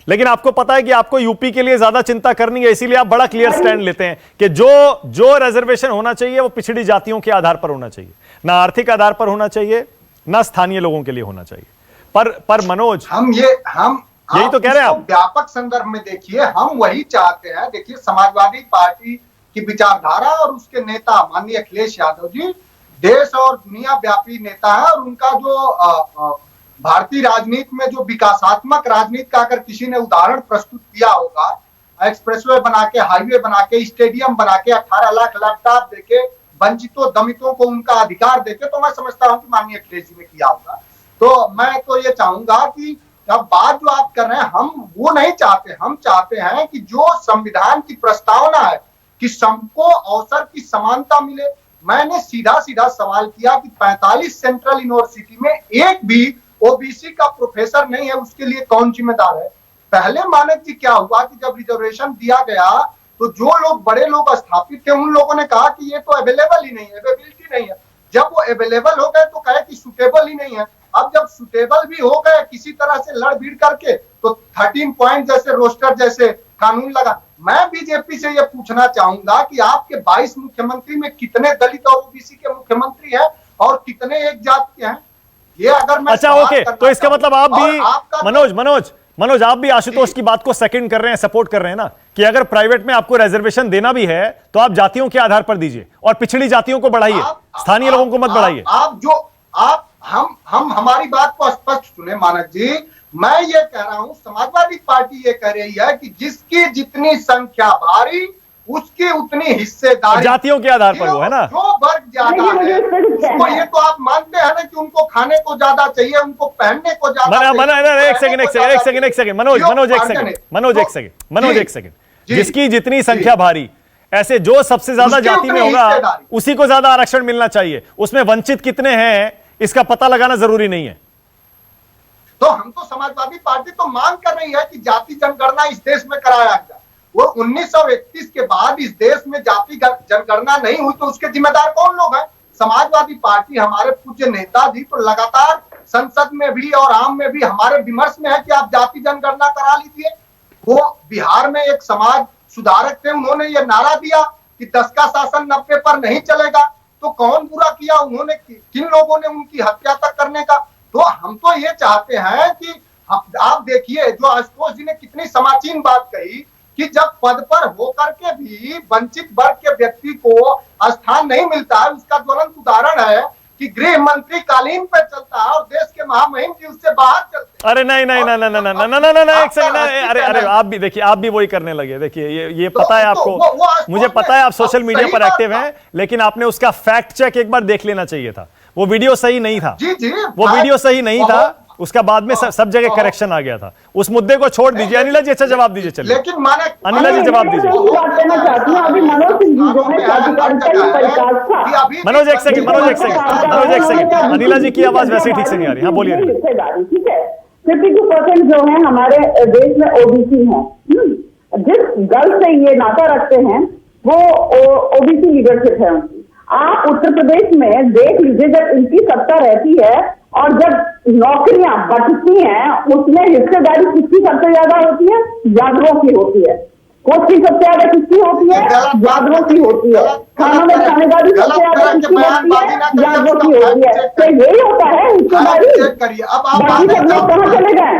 लेकिन आपको पता है कि आपको यूपी के लिए ज्यादा चिंता करनी है, इसीलिए आप बड़ा क्लियर स्टैंड लेते हैं कि जो रिजर्वेशन होना चाहिए वो पिछड़ी जातियों के आधार पर होना चाहिए, ना आर्थिक आधार पर होना चाहिए, ना स्थानीय लोगों के लिए होना चाहिए। पर मनोज, हम यही तो कह रहे हैं। आप व्यापक संदर्भ में देखिए, हम वही चाहते हैं। देखिए, समाजवादी पार्टी की विचारधारा और उसके नेता माननीय अखिलेश यादव जी देश और दुनिया व्यापी नेता है, और उनका जो भारतीय राजनीति में जो विकासात्मक राजनीति का अगर किसी ने उदाहरण प्रस्तुत किया होगा, एक्सप्रेसवे बना के, हाईवे बना के, स्टेडियम बना के, 18 लाख लैपटॉप देके, वंचितों दमितों को उनका अधिकार देके, तो मैं समझता हूं कि माननीय अखिलेश जी ने किया होगा। तो मैं तो ये चाहूंगा कि अब बात जो आप कर रहे हैं, हम वो नहीं चाहते। हम चाहते हैं कि जो संविधान की प्रस्तावना है कि सबको अवसर की समानता मिले। मैंने सीधा सीधा सवाल किया कि 45 सेंट्रल यूनिवर्सिटी में एक भी ओबीसी का प्रोफेसर नहीं है, उसके लिए कौन जिम्मेदार है? पहले मानक जी क्या हुआ कि जब रिजर्वेशन दिया गया तो जो लोग बड़े लोग स्थापित थे, उन लोगों ने कहा कि ये तो अवेलेबल ही नहीं है, अवेलेबिलिटी नहीं है। जब वो अवेलेबल हो गए तो कहे कि सुटेबल ही नहीं है। अब जब सुटेबल भी हो गए किसी तरह से लड़ भीड़ करके, तो 13 पॉइंट जैसे रोस्टर जैसे कानून लगा। मैं बीजेपी से ये पूछना चाहूंगा कि आपके 22 मुख्यमंत्री में कितने दलित और ओबीसी के मुख्यमंत्री हैं और कितने एक जात के हैं? ये अगर मैं अच्छा, ओके, तो इसका मतलब आप भी मनोज आप भी आशुतोष की बात को सेकंड कर रहे हैं, सपोर्ट कर रहे हैं ना, कि अगर प्राइवेट में आपको रिजर्वेशन देना भी है तो आप जातियों के आधार पर दीजिए और पिछड़ी जातियों को बढ़ाइए, स्थानीय लोगों को मत बढ़ाइए। हम हमारी बात को स्पष्ट सुने मानक जी। मैं ये कह रहा हूं, समाजवादी पार्टी ये कह रही है कि जिसकी जितनी संख्या भारी उसकी उतनी हिस्सेदारी जातियों के आधार पर वो है ना, जो वर्ग ज्यादा है उसको, ये तो आप मानते हैं ना कि उनको खाने को ज्यादा चाहिए, उनको पहनने को ज्यादा। एक सेकंड मनोज, एक सेकंड। जिसकी जितनी संख्या भारी, ऐसे जो सबसे ज्यादा जाति में होगा उसी को ज्यादा आरक्षण मिलना चाहिए। उसमें वंचित कितने हैं इसका पता लगाना जरूरी नहीं है। तो हम तो समाजवादी पार्टी तो मांग कर रही है कि जाति जनगणना इस देश में कराया जाए। वो 1931 के बाद इस देश में जाति जनगणना नहीं हुई तो उसके जिम्मेदार कौन लोग हैं? समाजवादी पार्टी, हमारे पूज्य नेताजी तो लगातार संसद में भी और आम में भी हमारे विमर्श में है कि आप जाति जनगणना करा लीजिए। वो बिहार में एक समाज सुधारक थे, उन्होंने ये नारा दिया कि 10 का शासन 90 पर नहीं चलेगा। तो कौन बुरा किया उन्होंने, किन लोगों ने उनकी हत्या तक करने का? तो हम तो ये चाहते हैं कि आप देखिए जो आशुतोष जी ने कितनी समाचीन बात कही कि जब पद पर होकर के भी वंचित वर्ग के व्यक्ति को स्थान नहीं मिलता है, उसका ज्वलंत उदाहरण है कि गृह मंत्री कालीन पे चलता है और देश के महामहिम जी उससे बाहर चलते हैं। अरे नहीं, एक सेकंड, अरे आप भी देखिए, आप भी वही करने लगे। देखिए ये पता है आपको, मुझे पता है आप सोशल मीडिया पर एक्टिव हैं, लेकिन आपने उसका फैक्ट चेक एक बार देख लेना चाहिए था। वो वीडियो सही नहीं था, वो वीडियो सही नहीं था, उसका बाद में सब जगह करेक्शन आ गया था। उस मुद्दे को छोड़ दीजिए। अनिला जी अच्छा जवाब दीजिए, चलिए लेकिन माने अनिला जी जवाब दीजिए। मनोज एक सेकंड, अनिला जी की आवाज वैसे ही ठीक से नहीं आ रही। हाँ बोलिए। ठीक है, 52% जो है हमारे देश में ओबीसी हैं। जिस दल से ये नाता रखते हैं वो ओबीसी लीडरशिप है उनकी। आप उत्तर प्रदेश में देख लीजिए, जब इनकी सत्ता रहती है और जब नौकरियां बचती हैं उसमें हिस्सेदारी किसकी सबसे ज्यादा होती है? यादवों की होती है। कोची सबसे ज्यादा किसकी होती है? यादवों की होती है। खानों में खानेदारी सबसे ज्यादा किसकी होती है? यादवों की होती है। तो यही होता है हिस्सेदारी। बाकी सब लोग कहाँ चले गए?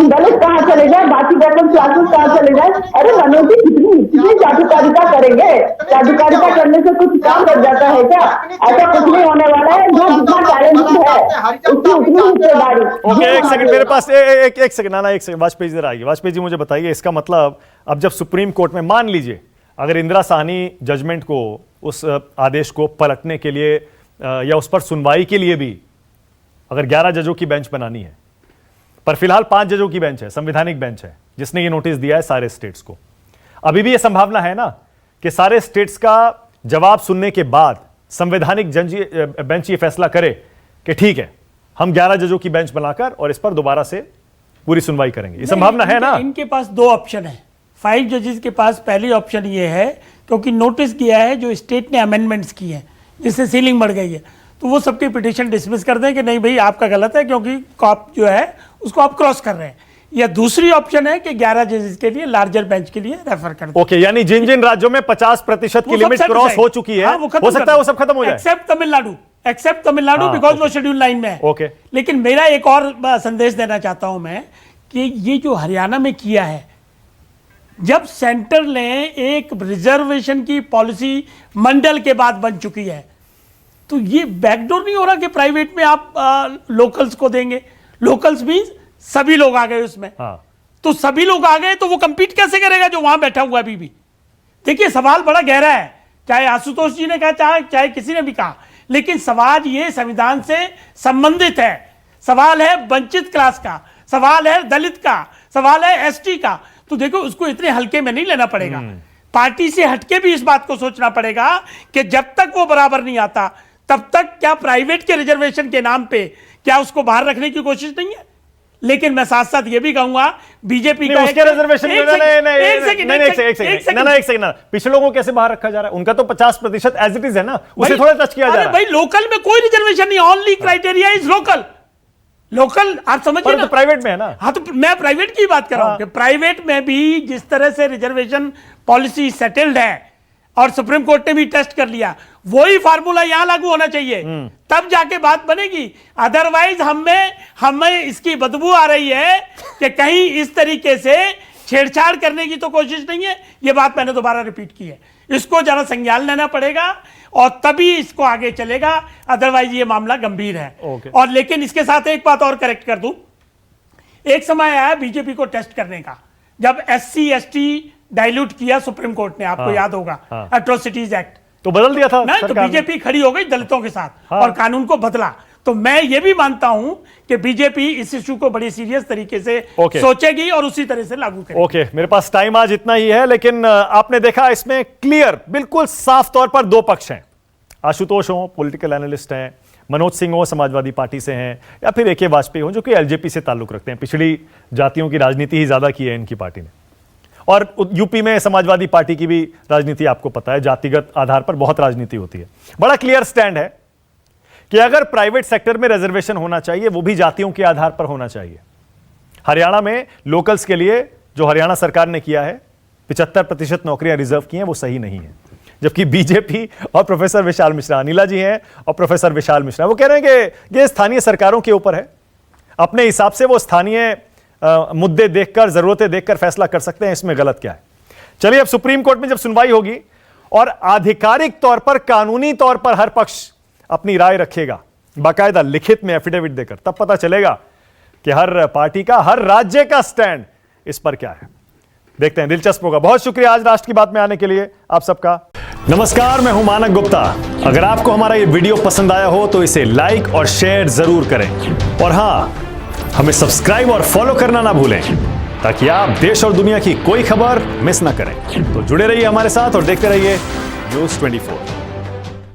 दलित कहाँ चले गए? बाकी बैकवर्ड क्लासेस कहाँ चले गए? अरे मनोज जी कितनी जातिकारिता करेंगे? जातिकारिता करने से कुछ काम कर जाता है क्या? ऐसा कुछ नहीं होने वाला है। जो जितना टैलेंटेड है उसकी उतनी हिस्सेदारी। ओके, एक सेकंड मेरे पास एक सेकंड आना, एक सेकंड वाजपेयी जी आइए। वाजपेयी जी मुझे बताइए, इसका मतलब अब जब सुप्रीम कोर्ट में मान लीजिए अगर इंदिरा साहनी जजमेंट को, उस आदेश को पलटने के लिए या उस पर सुनवाई के लिए भी अगर 11 जजों की बेंच बनानी है, पर फिलहाल 5 जजों की बेंच है, संवैधानिक बेंच है जिसने ये नोटिस दिया है सारे स्टेट्स को, अभी भी यह संभावना है ना कि सारे स्टेट्स का जवाब सुनने के बाद संवैधानिक बेंच ये फैसला करे कि ठीक है हम 11 जजों की बेंच बनाकर और इस पर दोबारा से पूरी सुनवाई करेंगे? ये संभावना है ना? इनके पास 2 ऑप्शन है। 5 जजेस के पास पहली ऑप्शन ये है, क्योंकि नोटिस किया है जो स्टेट ने अमेंडमेंट्स किए हैं जिससे सीलिंग बढ़ गई है, तो वो सबकी पिटीशन डिसमिस कर दें कि नहीं भाई आपका गलत है क्योंकि कॉप जो है उसको आप क्रॉस कर रहे हैं। या दूसरी ऑप्शन है कि 11 जजेस के लिए लार्जर बेंच के लिए रेफर कर दें। ओके, यानी जिन जिन राज्यों में 50% की लिमिट क्रॉस हो चुकी है, हो सकता है वो सब खत्म हो जाए एक्सेप्ट तमिलनाडु बिकॉज वो शेड्यूल 9 में है। ओके, लेकिन मेरा एक और संदेश देना चाहता हूं मैं कि ये जो हरियाणा में किया है, जब सेंटर ने एक रिजर्वेशन की पॉलिसी मंडल के बाद बन चुकी है, तो ये बैकडोर नहीं हो रहा कि प्राइवेट में आप लोकल्स को देंगे। लोकल्स मींस सभी लोग आ गए उसमें। तो सभी लोग आ गए तो वो कंपीट कैसे करेगा जो वहां बैठा हुआ अभी भी? देखिए सवाल बड़ा गहरा है, चाहे आशुतोष जी ने कहा चाहे किसी ने भी कहा, लेकिन सवाल ये संविधान से संबंधित है। सवाल है वंचित क्लास का, सवाल है दलित का, सवाल है एसटी का। तो देखो उसको इतने हल्के में नहीं लेना पड़ेगा। पार्टी से हटके भी इस बात को सोचना पड़ेगा कि जब तक वो बराबर नहीं आता तब तक क्या प्राइवेट के रिजर्वेशन के नाम पे क्या उसको बाहर रखने की कोशिश नहीं है? लेकिन मैं साथ साथ ये भी कहूंगा बीजेपी का उसके रिजर्वेशन पिछड़ों को कैसे बाहर रखा जा रहा है? उनका तो 50% एज इट इज है ना, उसे थोड़ा टच किया जा रहा है। भाई लोकल में कोई रिजर्वेशन नहीं, only criteria is local. Local, आप समझिए पर ना, तो प्राइवेट में है ना। हाँ, तो मैं प्राइवेट की बात कर रहा हूं हाँ। कि प्राइवेट में भी जिस तरह से रिजर्वेशन पॉलिसी सेटल्ड है और सुप्रीम कोर्ट ने भी टेस्ट कर लिया, वही फार्मूला यहां लागू होना चाहिए, तब जाके बात बनेगी। अदरवाइज हमें इसकी बदबू आ रही है कि कहीं इस तरीके से छेड़छाड़ करने की तो कोशिश नहीं है। यह बात मैंने दोबारा रिपीट की है, इसको जरा संज्ञान लेना पड़ेगा और तभी इसको आगे चलेगा, अदरवाइज ये मामला गंभीर है। ओके। और लेकिन इसके साथ एक बात और करेक्ट कर दूं, एक समय आया बीजेपी को टेस्ट करने का, जब SC ST डाइल्यूट किया सुप्रीम कोर्ट ने, आपको याद होगा, एट्रोसिटीज एक्ट, तो बदल दिया था ना, तो सरकार ने। बीजेपी खड़ी हो गई दलितों के साथ और कानून को बदला। तो मैं ये भी मानता हूं कि बीजेपी इस इशू को बड़ी सीरियस तरीके से ओके। सोचेगी और उसी तरह से लागू करेगी। ओके, मेरे पास टाइम आज इतना ही है, लेकिन आपने देखा इसमें क्लियर, बिल्कुल साफ तौर पर दो पक्ष हैं। आशुतोष हो, पॉलिटिकल एनालिस्ट हैं, मनोज सिंह हो, समाजवादी पार्टी से हैं, या फिर AK वाजपेयी हो, जो कि LJP से ताल्लुक रखते हैं। पिछड़ी जातियों की राजनीति ही ज्यादा की है इनकी पार्टी ने, और यूपी में समाजवादी पार्टी की भी राजनीति आपको पता है, जातिगत आधार पर बहुत राजनीति होती है। बड़ा क्लियर स्टैंड है कि अगर प्राइवेट सेक्टर में रिजर्वेशन होना चाहिए, वो भी जातियों के आधार पर होना चाहिए। हरियाणा में लोकल्स के लिए जो हरियाणा सरकार ने किया है, 75% नौकरियां रिजर्व की हैं, वो सही नहीं है। जबकि बीजेपी और प्रोफेसर विशाल मिश्रा, अनिला जी हैं और प्रोफेसर विशाल मिश्रा, वो कह रहे हैं कि ये स्थानीय सरकारों के ऊपर है, अपने हिसाब से वो स्थानीय मुद्दे देखकर, जरूरतें देखकर फैसला कर सकते हैं, इसमें गलत क्या है। चलिए, अब सुप्रीम कोर्ट में जब सुनवाई होगी और आधिकारिक तौर पर, कानूनी तौर पर हर पक्ष अपनी राय रखेगा, बाकायदा लिखित में एफिडेविट देकर, तब पता चलेगा कि हर पार्टी का, हर राज्य का स्टैंड इस पर क्या है। देखते हैं, दिलचस्प होगा। बहुत शुक्रिया आज राष्ट्र की बात में आने के लिए आप सबका। नमस्कार, मैं हूं मानक गुप्ता। अगर आपको हमारा ये वीडियो पसंद आया हो तो इसे लाइक और शेयर जरूर करें, और हां, हमें सब्सक्राइब और फॉलो करना ना भूलें, ताकि आप देश और दुनिया की कोई खबर मिस ना करें। तो जुड़े रहिए हमारे साथ और देखते रहिए News 24।